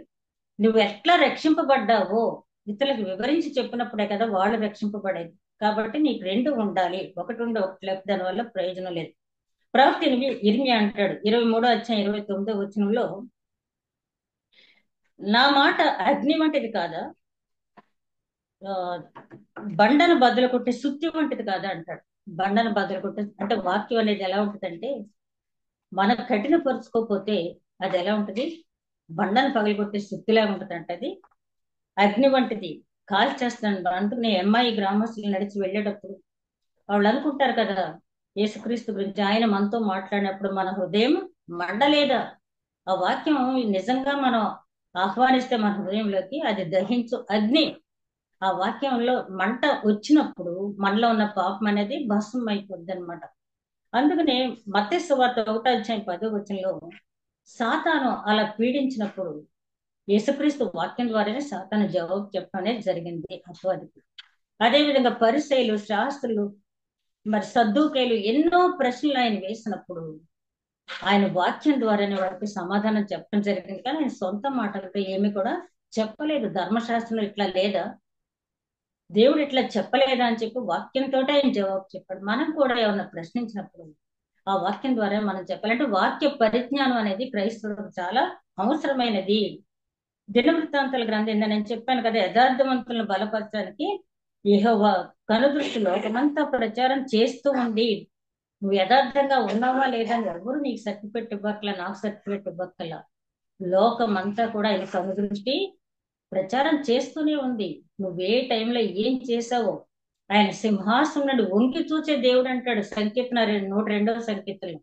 Speaker 2: నువ్వు ఎట్లా రక్షింపబడ్డావో ఇతరులకు వివరించి చెప్పినప్పుడే కదా వాళ్ళు రక్షింపబడేది. కాబట్టి నీకు రెండు ఉండాలి, ఒకటి ఉండి ఒకటి లేకపోతే దానివల్ల ప్రయోజనం లేదు. ప్రవక్త ఇర్మియా అంటాడు 23:29 నా మాట అగ్ని వంటిది కాదా, ఆ, బండను బద్దలు కొట్టే సుత్తి వంటిది కాదా అంటాడు. బండను బద్దలు కొట్టే అంటే వాక్యం అనేది ఎలా ఉంటుందంటే మనం కఠినపరుచుకోకపోతే అది ఎలా ఉంటది, బండను పగలగొట్టే సుత్తిలా ఉంటది. అంటే అది అగ్ని వంటిది, కాల్చేస్తాను అంటున్న అమ్మాయి గ్రామస్తులు నడిచి వెళ్ళేటప్పుడు వాళ్ళు అనుకుంటారు కదా యేసుక్రీస్తు గురించి, ఆయన మనతో మాట్లాడినప్పుడు మన హృదయం మండలేదా. ఆ వాక్యం నిజంగా మనం ఆహ్వానిస్తే మన హృదయంలోకి అది దహించు అగ్ని. ఆ వాక్యంలో మంట వచ్చినప్పుడు మనలో ఉన్న పాపం అనేది భస్మం అయిపోద్ది అనమాట. అందుకనే మత్తయి సువార్త 1:10 సాతాను అలా పీడించినప్పుడు యేసుక్రీస్తు వాక్యం ద్వారానే సాతాను జవాబు చెప్పడం అనేది జరిగింది అపవాదికి. అదేవిధంగా పరిసయ్యులు, శాస్త్రులు, మరి సద్దూకయ్యులు ఎన్నో ప్రశ్నలు ఆయన వేసినప్పుడు ఆయన వాక్యం ద్వారానే వారికి సమాధానం చెప్పడం జరిగింది. కానీ ఆయన సొంత మాటలతో ఏమి కూడా చెప్పలేదు. ధర్మశాస్త్రంలో ఇట్లా లేదా, దేవుడు ఇట్లా చెప్పలేదా అని చెప్పి వాక్యంతో ఆయన జవాబు చెప్పాడు. మనం కూడా ఏమన్నా ప్రశ్నించినప్పుడు ఆ వాక్యం ద్వారా మనం చెప్పాలంటే వాక్య పరిజ్ఞానం అనేది క్రైస్తవులకు చాలా అవసరమైనది. దినవృత్తాంతాల గ్రంథం నేను చెప్పాను కదా, యథార్థవంతులను బలపరచడానికి యెహోవా కనుదృష్టి లోకమంతా ప్రచారం చేస్తూ ఉంది. నువ్వు యథార్థంగా ఉన్నావా లేదా అని ఎవరు నీకు సర్టిఫికెట్ ఇవ్వక్కల, నాకు సర్టిఫికెట్ ఇవ్వక్కల. లోకం అంతా కూడా ఆయన కనుదృష్టి ప్రచారం చేస్తూనే ఉంది. నువ్వే టైంలో ఏం చేసావో ఆయన సింహాసనం నుండి వంగి చూసే దేవుడు అంటాడు సంకీర్తన 102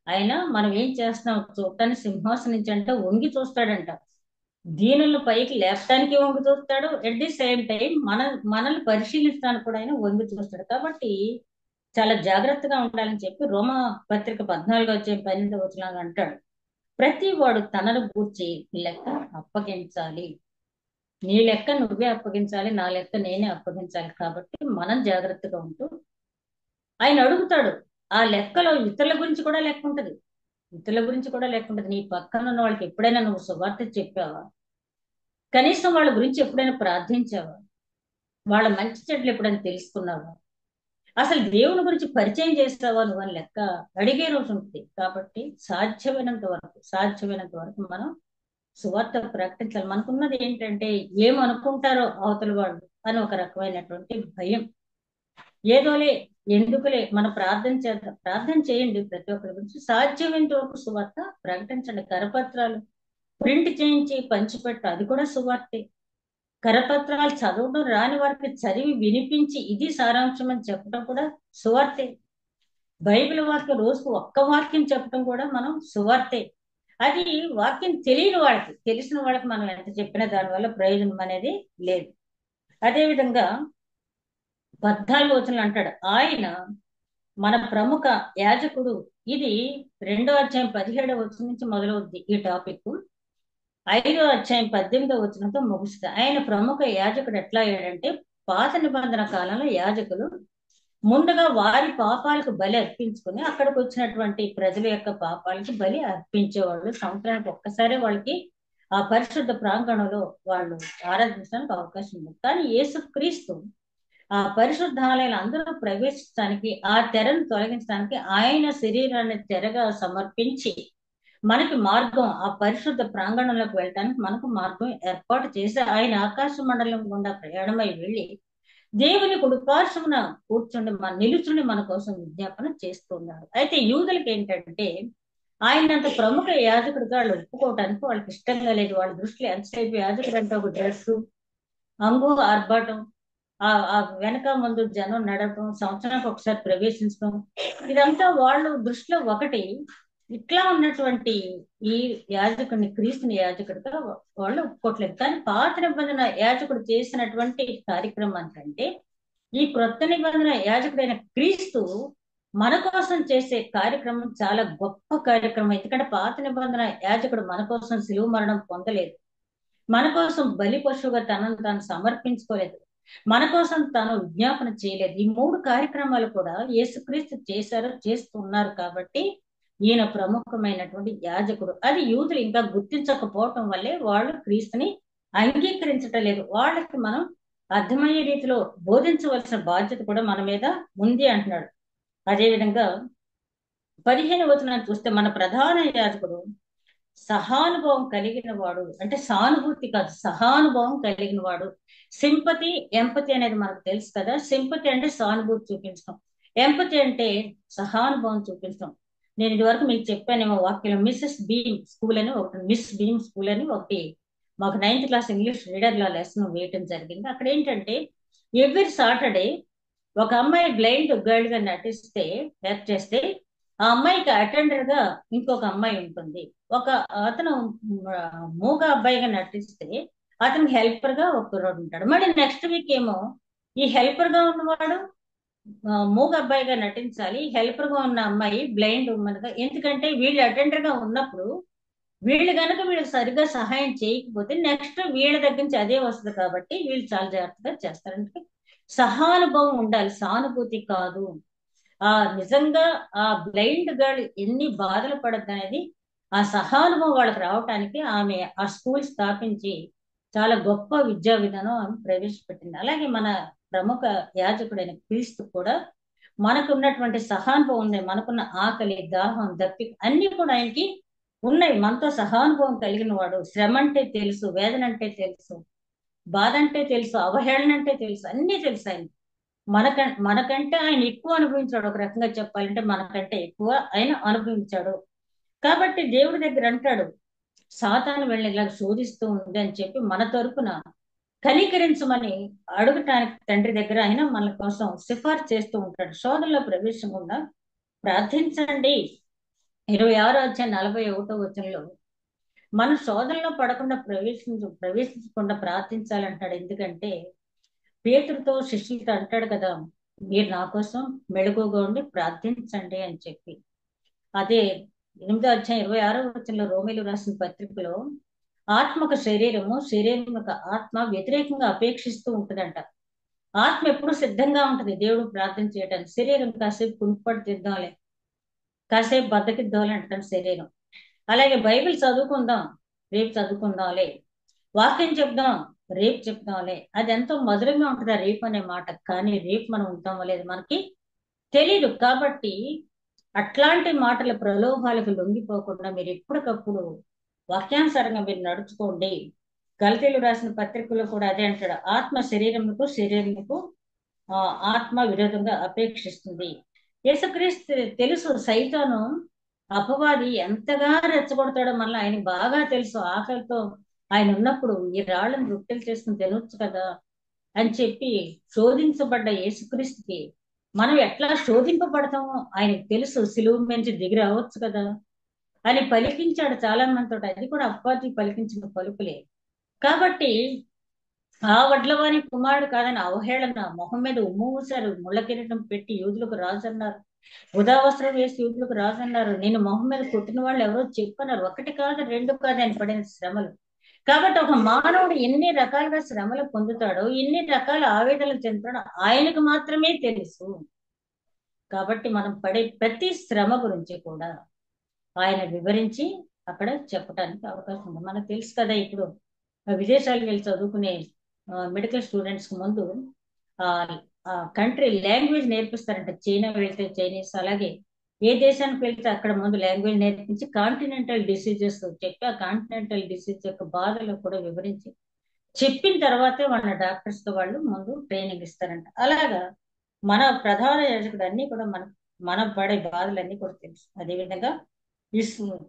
Speaker 2: ఆయన మనం ఏం చేస్తున్నాం చూడటానికి సింహాసనం నుంచి అంటే వంగి చూస్తాడంట. దీనులను పైకి లేపడానికి వంగి చూస్తాడు, ఎట్ ది సేమ్ టైం మనల్ని పరిశీలించడానికి కూడా ఆయన వంగి చూస్తాడు. కాబట్టి చాలా జాగ్రత్తగా ఉండాలని చెప్పి రోమా పత్రిక 14:12 అంటాడు, ప్రతి వాడు తనను గూర్చి లెక్క అప్పగించాలి. నీ లెక్క నువ్వే అప్పగించాలి, నా లెక్క నేనే అప్పగించాలి. కాబట్టి మనం జాగ్రత్తగా ఉంటూ ఆయన అడుగుతాడు. ఆ లెక్కలో ఇతరుల గురించి కూడా లెక్క ఉంటది, ఇతరుల గురించి కూడా లెక్క ఉంటది. నీ పక్కన ఉన్న వాళ్ళకి ఎప్పుడైనా నువ్వు సువార్త చెప్పావా? కనీసం వాళ్ళ గురించి ఎప్పుడైనా ప్రార్థించావా? వాళ్ళ మంచి చెడ్లు ఎప్పుడైనా తెలుసుకున్నావా? అసలు దేవుని గురించి పరిచయం చేస్తావా నువ్వు అని లెక్క అడిగే రోజు ఉంటుంది. కాబట్టి సాధ్యమైనంత వరకు మనం సువార్త ప్రకటించాలి. మనకున్నది ఏంటంటే ఏమనుకుంటారో అవతల వాళ్ళు అని ఒక రకమైనటువంటి భయం. ఏదోలే, ఎందుకులే, మనం ప్రార్థన చేద్దాం. ప్రార్థన చేయండి, ప్రతి ఒక్కరి గురించి సాధ్యమైనంత వరకు సువార్త ప్రకటించండి. కరపత్రాలు ప్రింట్ చేయించి పంచిపెట్ట, అది కూడా సువార్తే. కరపత్రాలు చదవడం రాని వారికి చదివి వినిపించి ఇది సారాంశం అని చెప్పడం కూడా సువార్తే. బైబిల్ వాక్యం రోజుకు ఒక్క వాక్యం చెప్పడం కూడా మనం సువార్తే. అది వాక్యం తెలియని వాళ్ళకి, తెలిసిన వాళ్ళకి మనం ఎంత చెప్పినా దానివల్ల ప్రయోజనం అనేది లేదు. అదేవిధంగా 14 అంటాడు, ఆయన మన ప్రముఖ యాజకుడు. ఇది 2:17 నుంచి మొదలవుద్ది ఈ టాపిక్. 5:18 ముగుస్తుంది. ఆయన ప్రముఖ యాజకుడు ఎట్లా అయ్యాడంటే పాత నిబంధన కాలంలో యాజకులు ముందుగా వారి పాపాలకు బలి అర్పించుకుని అక్కడికి వచ్చినటువంటి ప్రజల యొక్క పాపాలకి బలి అర్పించేవాళ్ళు. సంవత్సరానికి ఒక్కసారి వాళ్ళకి ఆ పరిశుద్ధ ప్రాంగణంలో వాళ్ళు ఆరాధించడానికి అవకాశం ఉంది. కానీ యేసుక్రీస్తు ఆ పరిశుద్ధాలయాలు అందరూ ప్రవేశించడానికి, ఆ తెరను తొలగించడానికి ఆయన శరీరాన్ని తెరగా సమర్పించి మనకి మార్గం, ఆ పరిశుద్ధ ప్రాంగణంలోకి వెళ్ళడానికి మనకు మార్గం ఏర్పాటు చేసి ఆయన ఆకాశ మండలం గుండా ప్రయాణమై వెళ్ళి దేవుని కుడిపార్శ్వమున కూర్చుండి నిలుచుండి మన కోసం విజ్ఞాపన చేస్తున్నాడు. అయితే యూదులకి ఏంటంటే ఆయనంత ప్రముఖ యాజకుడిగా వాళ్ళు ఒప్పుకోవడానికి వాళ్ళకి ఇష్టంగా లేదు. వాళ్ళ దృష్టిలో ఎంతసేపు యాజకుడు అంటే ఒక డ్రెస్సు, అంగు ఆర్భాటం, ఆ వెనక ముందు జనం నడపడం, సంవత్సరానికి ఒకసారి ప్రవేశించడం, ఇదంతా వాళ్ళు దృష్టిలో ఒకటి. ఇట్లా ఉన్నటువంటి ఈ యాజకుడిని క్రీస్తుని యాజకుడిగా వాళ్ళు ఒప్పుకోవట్లేదు. కానీ పాత నిబంధన యాజకుడు చేసినటువంటి కార్యక్రమం అంటే ఈ క్రొత్త నిబంధన యాజకుడైన క్రీస్తు మన కోసం చేసే కార్యక్రమం చాలా గొప్ప కార్యక్రమం. ఎందుకంటే పాత నిబంధన యాజకుడు మన కోసం శిలువ మరణం పొందలేదు, మన కోసం బలి పశువుగా తనను తాను సమర్పించుకోలేదు, మన కోసం తాను విజ్ఞాపన చేయలేదు. ఈ మూడు కార్యక్రమాలు కూడా యేసుక్రీస్తు చేశారు, చేస్తున్నారు. కాబట్టి ఈయన ప్రముఖమైనటువంటి యాజకుడు. అది యూదులు ఇంకా గుర్తించకపోవటం వల్లే వాళ్ళు క్రీస్తుని అంగీకరించటం లేదు. వాళ్ళకి మనం అర్థమయ్యే రీతిలో బోధించవలసిన బాధ్యత కూడా మన మీద ఉంది అంటున్నాడు. అదేవిధంగా 15వ వచనాన్ని చూస్తే మన ప్రధాన యాజకుడు సహానుభవం కలిగిన వాడు, అంటే సానుభూతి కాదు, సహానుభవం కలిగిన వాడు. సింపతి, ఎంపతి అనేది మనకు తెలుసు కదా. సింపతి అంటే సానుభూతి చూపించడం, ఎంపతి అంటే సహానుభవం చూపించడం. నేను ఇదివరకు మీకు చెప్పానేమో వాక్యం, మిస్సెస్ బీమ్ స్కూల్ అని ఒకటి, మిస్ బీమ్ స్కూల్ అని ఒకటి మాకు 9th క్లాస్ ఇంగ్లీష్ రీడర్ లా లెసన్ వేయటం జరిగింది. అక్కడ ఏంటంటే ఎవ్రీ సాటర్డే ఒక అమ్మాయి బ్లైండ్ గర్ల్ గా నటిస్తే, యాక్ట్ చేస్తే, ఆ అమ్మాయికి అటెండర్ గా ఇంకొక అమ్మాయి ఉంటుంది. ఒక అతను మూగ అబ్బాయిగా నటిస్తే అతనికి హెల్పర్ గా ఒక కుర్రాడు ఉంటాడు. మళ్ళీ నెక్స్ట్ వీక్ ఏమో ఈ హెల్పర్ గా ఉన్నవాడు మూగ అబ్బాయిగా నటించాలి, హెల్పర్ గా ఉన్న అమ్మాయి బ్లైండ్ ఉమెన్ గా. ఎందుకంటే వీళ్ళు అటెండర్ గా ఉన్నప్పుడు వీళ్ళు కనుక వీళ్ళకి సరిగ్గా సహాయం చేయకపోతే నెక్స్ట్ వీళ్ళ దగ్గర నుంచి అదే వస్తుంది. కాబట్టి వీళ్ళు చాలా జాగ్రత్తగా చేస్తారంటే సహానుభవం ఉండాలి, సానుభూతి కాదు. ఆ నిజంగా ఆ బ్లైండ్ గర్ల్ ఎన్ని బాధలు పడద్దు అనేది ఆ సహానుభవం వాళ్ళకి రావటానికి ఆమె ఆ స్కూల్ స్థాపించి చాలా గొప్ప విద్యా విధానం ఆమె ప్రవేశపెట్టింది. అలాగే మన ప్రముఖ యాజకుడైన క్రీస్తు కూడా మనకున్నటువంటి సహానుభవం ఉంది. మనకున్న ఆకలి, దాహం, దప్పిక అన్ని కూడా ఆయనకి ఉన్నాయి. మనతో సహానుభవం కలిగిన వాడు. శ్రమ అంటే తెలుసు, వేదన అంటే తెలుసు, బాధ అంటే తెలుసు, అవహేళన అంటే తెలుసు, అన్ని తెలుసు ఆయన. మనకంటే ఆయన ఎక్కువ అనుభవించాడు. ఒక రకంగా చెప్పాలంటే మనకంటే ఎక్కువ ఆయన అనుభవించాడు. కాబట్టి దేవుడి దగ్గర అంటాడు, సాతాను వెళ్ళి ఇలా శోధిస్తూ ఉంది అని చెప్పి మన తరపున కనికరించమని అడుగటానికి తండ్రి దగ్గర ఆయన మన కోసం సిఫార్సు చేస్తూ ఉంటాడు. శోధనలో ప్రవేశకుండా ప్రార్థించండి. 26 అధ్యాయం 41 మన శోధనలో పడకుండా ప్రవేశించకుండా ప్రార్థించాలంటాడు. ఎందుకంటే పేతురుతో శిష్యులతో అంటాడు కదా, మీరు నా కోసం మెళకువగా ఉండి ప్రార్థించండి అని చెప్పి. అదే 8వ అధ్యాయం 26వ రోమీలు రాసిన పత్రికలో ఆత్మక శరీరము, శరీరం యొక్క ఆత్మ వ్యతిరేకంగా అపేక్షిస్తూ ఉంటుందంట. ఆత్మ ఎప్పుడు సిద్ధంగా ఉంటుంది దేవుడు ప్రార్థన చేయడానికి. శరీరం కాసేపు కుంటుపడి తిద్దాంలే, కాసేపు బద్దకిద్దాంలే అంటాను శరీరం. అలాగే బైబిల్ చదువుకుందాం, రేపు చదువుకుందాంలే, వాక్యం చెప్దాం, రేపు చెప్దాంలే, అది ఎంతో మధురంగా ఉంటుంది ఆ రేపు అనే మాట. కానీ రేపు మనం ఉంటామో లేదు మనకి తెలీదు. కాబట్టి అట్లాంటి మాటల ప్రలోభాలకు లొంగిపోకుండా మీరు ఎప్పటికప్పుడు వాక్యానుసారంగా మీరు నడుచుకోండి. గలతీలు రాసిన పత్రికలో కూడా అదే అంటాడు, ఆత్మ శరీరముకు, శరీరముకు ఆత్మ విరోధంగా అపేక్షిస్తుంది. యేసుక్రీస్తు తెలుసు సైతాను అపవాది ఎంతగా రెచ్చగొడతాడో మళ్ళీ ఆయనకి బాగా తెలుసు. ఆకలితో ఆయన ఉన్నప్పుడు ఈ రాళ్ళను రొట్టెలు చేసుకుని తినొచ్చు కదా అని చెప్పి శోధించబడ్డ యేసుక్రీస్తుకి మనం ఎట్లా శోధింపబడతామో ఆయనకు తెలుసు. సిలువ నుంచి దిగి రావచ్చు కదా అని పలికించాడు చాలా మందితో. అది కూడా అప్పాజీ పలికించిన పలుకులే. కాబట్టి ఆ వడ్లవాని కుమారుడు కాదని అవహేళన, మొహం మీద ఉమ్ము ఊశారు, ముళ్ళ కిరీటం పెట్టి యూదులకు రాజు అన్నారు, ఉదా వస్త్రం వేసి యూదులకు రాజు అన్నారు, నేను మొహం మీద కొట్టిన వాళ్ళు ఎవరో చెప్పన్నారు. ఒకటి కాదు, రెండు కాదు ఆయన పడిన శ్రమలు. కాబట్టి ఒక మానవుడు ఎన్ని రకాలుగా శ్రమలు పొందుతాడో, ఎన్ని రకాల ఆవేదనలు చెందుతాడో ఆయనకు మాత్రమే తెలుసు. కాబట్టి మనం పడే ప్రతి శ్రమ గురించి కూడా ఆయన వివరించి అక్కడ చెప్పడానికి అవకాశం ఉంది. మనకు తెలుసు కదా, ఇప్పుడు విదేశాలకు వెళ్ళి చదువుకునే మెడికల్ స్టూడెంట్స్ కు ముందు కంట్రీ లాంగ్వేజ్ నేర్పిస్తారంట. చైనా వెళ్తే చైనీస్, అలాగే ఏ దేశానికి వెళ్తే అక్కడ ముందు లాంగ్వేజ్ నేర్పించి కాంటినెంటల్ డిసీజెస్ చెప్పి ఆ కాంటినెంటల్ డిసీజ్ యొక్క బాధలు కూడా వివరించి చెప్పిన తర్వాతే వాళ్ళ డాక్టర్స్ తో వాళ్ళు ముందు ట్రైనింగ్ ఇస్తారంట. అలాగా మన ప్రధాన యాజకుడు అన్ని కూడా మన పడే బాధలన్నీ కూడా తెలుసు. అదేవిధంగా ఈ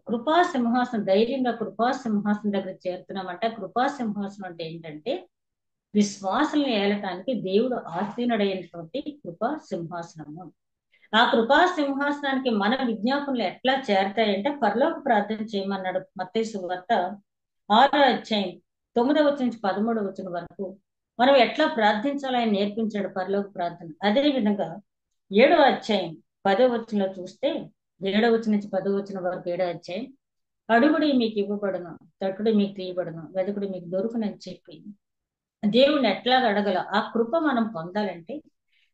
Speaker 2: కృపా సింహాసనం, ధైర్యంగా కృపా సింహాసనం దగ్గర చేరుతున్నామంట. కృపా సింహాసనం అంటే ఏంటంటే విశ్వాసాలను ఏలటానికి దేవుడు ఆసీనుడైనటువంటి కృపా సింహాసనము. ఆ కృపా సింహాసనానికి మన విజ్ఞాపనలు ఎట్లా చేరతాయంటే పరలోక ప్రార్థన చేయమన్నాడు. మత్తయి సువార్త 6వ అధ్యాయం 9వ నుంచి 13వ వరకు మనం ఎట్లా ప్రార్థించాలో ఆయన నేర్పించాడు పరలోక ప్రార్థన. అదే విధంగా 7వ అధ్యాయం 10వ వచనంలో చూస్తే, 7వ వచనం నుంచి 10వ వచనం వరకు 7వ అధ్యాయం, అడుగుడి మీకు ఇవ్వబడును, తట్టుడి మీకు తీయబడును, వెదకుడి మీకు దొరుకునని చెప్పి దేవుణ్ణి ఎట్లాగ అడగల ఆ కృప మనం పొందాలంటే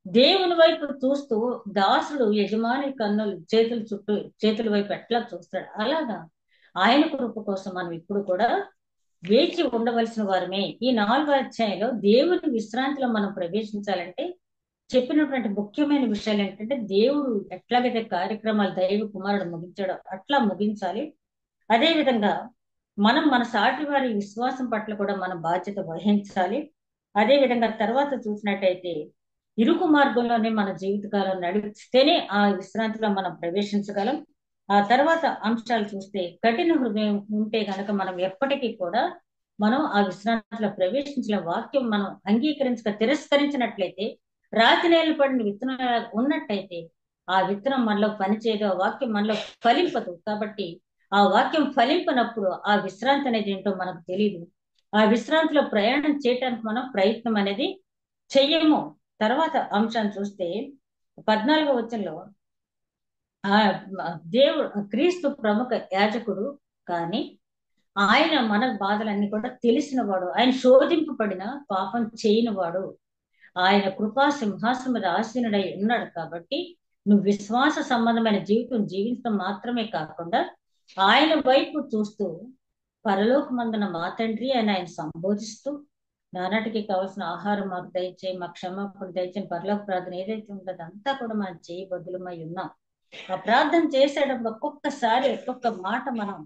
Speaker 2: దేవుని వైపు చూస్తూ దాసుడు యజమాని కన్నులు చేతుల చుట్టూ చేతుల వైపు ఎట్లా చూస్తాడు అలాగా ఆయన కృప కోసం మనం ఇప్పుడు కూడా వేచి ఉండవలసిన వారమే. ఈ 4వ అధ్యాయంలో దేవుని విశ్రాంతిలో మనం ప్రవేశించాలంటే చెప్పినటువంటి ముఖ్యమైన విషయాలు ఏంటంటే దేవుడు ఎట్లాగైతే కార్యక్రమాలు దైవ కుమారుడు ముగించాడో అట్లా ముగించాలి. అదే విధంగా మనం మన సాటి వారి విశ్వాసం పట్ల కూడా మనం బాధ్యత వహించాలి. అదే విధంగా తర్వాత చూసినట్టయితే ఇరుకు మార్గంలోనే మన జీవితకాలం నడిస్తేనే ఆ విశ్రాంతిలో మనం ప్రవేశించగలం. ఆ తర్వాత అంశాలు చూస్తే కఠిన హృదయం ఉంటే గనక మనం ఎప్పటికీ కూడా మనం ఆ విశ్రాంతిలో ప్రవేశించిన వాక్యం మనం తిరస్కరించినట్లయితే రాతి నేల పడిన విత్తనం ఉన్నట్టయితే ఆ విత్తనం మనలో పనిచేయదు, ఆ వాక్యం మనలో ఫలింపదు. కాబట్టి ఆ వాక్యం ఫలింపనప్పుడు ఆ విశ్రాంతి అనేది ఏంటో మనకు తెలియదు. ఆ విశ్రాంతిలో ప్రయాణం చేయటానికి మనం ప్రయత్నం అనేది చెయ్యము. తర్వాత అంశాన్ని చూస్తే 14వ వచనంలో ఆ దేవుడు క్రీస్తు ప్రముఖ యాజకుడు కానీ ఆయన మన బాధలన్నీ కూడా తెలిసిన వాడు, ఆయన శోధింపబడిన పాపం చేయని వాడు, ఆయన కృపా సింహాసనం మీద ఆసీనుడై ఉన్నాడు. కాబట్టి నువ్వు విశ్వాస సంబంధమైన జీవితం జీవించడం మాత్రమే కాకుండా ఆయన వైపు చూస్తూ పరలోకమందున మా తండ్రి అని ఆయన సంబోధిస్తూ నానాటికి కావాల్సిన ఆహారం మాకు దయచేయి, మా క్షమాపణ దయచేయి, పరలోక ప్రార్థన ఏదైతే ఉంటుందో అంతా కూడా మనం చేయబద్దులమై ఉన్నాం. ఆ ప్రార్థన చేసేటప్పుడు ఒక్కొక్కసారి ఒక్కొక్క మాట మనం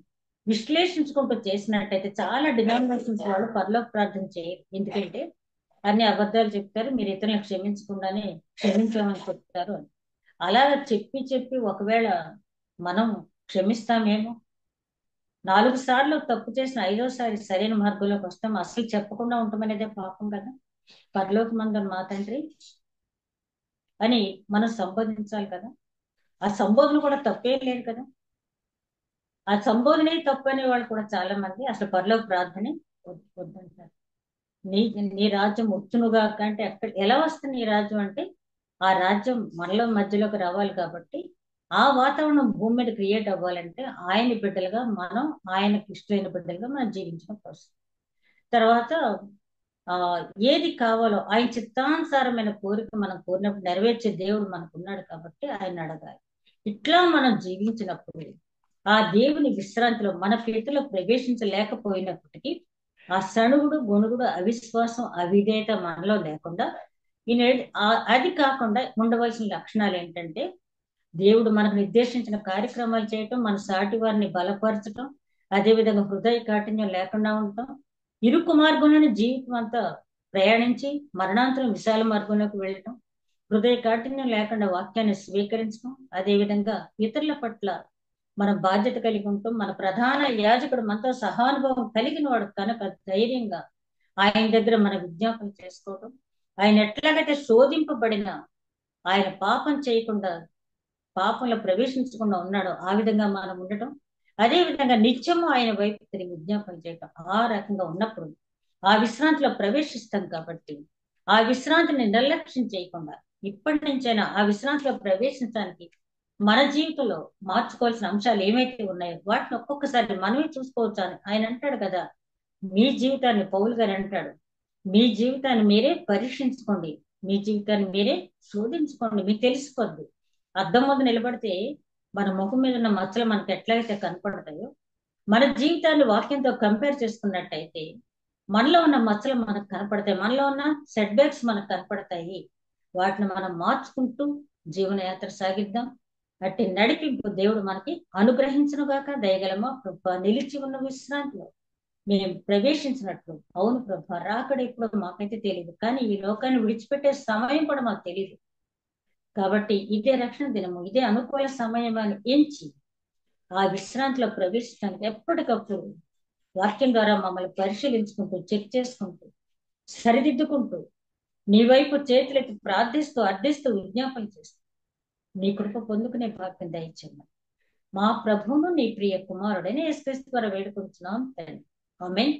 Speaker 2: విశ్లేషించుకుంటూ చేసినట్టయితే చాలా డినామినేషన్స్ వాళ్ళు పరలోక ప్రార్థన చేయరు. ఎందుకంటే అన్ని అబద్ధాలు చెప్తారు, మీరు ఇతరులను క్షమించకుండానే క్షమించామని చెప్తారు అని. అలాగ చెప్పి చెప్పి ఒకవేళ మనం క్షమిస్తామేమో, 4 సార్లు తప్పు చేసిన 5వసారి సరైన మార్గంలోకి వస్తాం, అసలు చెప్పకుండా ఉంటామనేదే పాపం కదా. పరలోకమందున మా తండ్రి అని మనం సంబోధించాలి కదా. ఆ సంబోధన కూడా తప్పేం లేదు కదా. ఆ సంబోధనే తప్పు అనే వాళ్ళు కూడా చాలా మంది అసలు పరలోక ప్రార్థనే వద్దంటారు. నీ నీ రాజ్యం వచ్చునుగా అంటే ఎలా వస్తుంది నీ రాజ్యం అంటే ఆ రాజ్యం మనలో మధ్యలోకి రావాలి. కాబట్టి ఆ వాతావరణం భూమి మీద క్రియేట్ అవ్వాలంటే ఆయన బిడ్డలుగా మనం ఆయనకి ఇష్టమైన బిడ్డలుగా మనం జీవించడం కోసం. తర్వాత ఆ ఏది కావాలో ఆయన చిత్తానుసారమైన కోరిక మనం కోరినప్పుడు నెరవేర్చే దేవుడు మనకు ఉన్నాడు. కాబట్టి ఆయన అడగాలి. ఇట్లా మనం జీవించినప్పుడు ఆ దేవుని విశ్రాంతిలో మన చేతిలో ప్రవేశించలేకపోయినప్పటికీ ఆ సణుగుడు గొణుగుడు అవిశ్వాసం అవిధేయత మనలో లేకుండా అది కాకుండా ఉండవలసిన లక్షణాలు ఏంటంటే దేవుడు మనకు నిర్దేశించిన కార్యక్రమాలు చేయటం, మన సాటి వారిని బలపరచటం, అదేవిధంగా హృదయ కాఠిన్యం లేకుండా ఉండటం, ఇరుకు మార్గంలోని జీవితం అంతా ప్రయాణించి మరణాంతరం విశాల మార్గంలోకి వెళ్ళటం, హృదయ కాఠిన్యం లేకుండా వాక్యాన్ని స్వీకరించడం, అదేవిధంగా ఇతరుల పట్ల మన బాధ్యత కలిగి ఉంటాం. మన ప్రధాన యాజకుడు మనతో సహానుభవం కలిగిన వాడు కనుక ధైర్యంగా ఆయన దగ్గర మన విజ్ఞాపన చేసుకోవడం, ఆయన ఎట్లాగైతే శోధింపబడిన ఆయన పాపం చేయకుండా పాపంలో ప్రవేశించకుండా ఉన్నాడో ఆ విధంగా మనం ఉండటం, అదే విధంగా నిత్యము ఆయన వైపు తిరిగి విజ్ఞాపన చేయటం, ఆ రకంగా ఉన్నప్పుడు ఆ విశ్రాంతిలో ప్రవేశిస్తాం. కాబట్టి ఆ విశ్రాంతిని నిర్లక్ష్యం చేయకుండా ఇప్పటి నుంచైనా ఆ విశ్రాంతిలో ప్రవేశించడానికి మన జీవితంలో మార్చుకోవాల్సిన అంశాలు ఏమైతే ఉన్నాయో వాటిని ఒక్కొక్కసారి మనమే చూసుకోవచ్చు. అని ఆయన అంటాడు కదా, మీ జీవితాన్ని పౌలు గారు అంటాడు, మీ జీవితాన్ని మీరే పరీక్షించుకోండి, మీ జీవితాన్ని మీరే శోధించుకోండి, మీకు తెలిసిపోద్ది. అద్దం ముందు నిలబడితే మన ముఖం మీద ఉన్న మచ్చలు మనకి ఎట్లయితే కనపడతాయో మన జీవితాన్ని వాక్యంతో కంపేర్ చేసుకున్నట్టయితే మనలో ఉన్న మచ్చలు మనకు కనపడతాయి, మనలో ఉన్న సెట్ బ్యాక్స్ మనకు కనపడతాయి. వాటిని మనం మార్చుకుంటూ జీవనయాత్ర సాగిద్దాం. అట్టి నడిపింపు దేవుడు మనకి అనుగ్రహించునుగాక. దయగలమా ప్రభా, నిలిచి ఉన్న విశ్రాంతిలో మేము ప్రవేశించినట్లు. అవును ప్రభా, రాకడ ఇప్పుడు మాకైతే తెలియదు, కానీ ఈ లోకాన్ని విడిచిపెట్టే సమయం కూడా మాకు తెలియదు. కాబట్టి ఇదే రక్షణ దినము, ఇదే అనుకూల సమయం అని ఎంచి ఆ విశ్రాంతిలో ప్రవేశించడానికి ఎప్పటికప్పుడు వాక్యం ద్వారా మమ్మల్ని పరిశీలించుకుంటూ చెక్ చేసుకుంటూ సరిదిద్దుకుంటూ నీ వైపు చేతులెత్తి ప్రార్థిస్తూ అర్థిస్తూ విజ్ఞాపన చేస్తూ నీ కృప పొందుకునే భాగ్యం దయచేయమని మా ప్రభువును నీ ప్రియ కుమారుడైన యేసుక్రీస్తు ద్వారా వేడుకుంటున్నాం తండ్రి. ఆమేన్.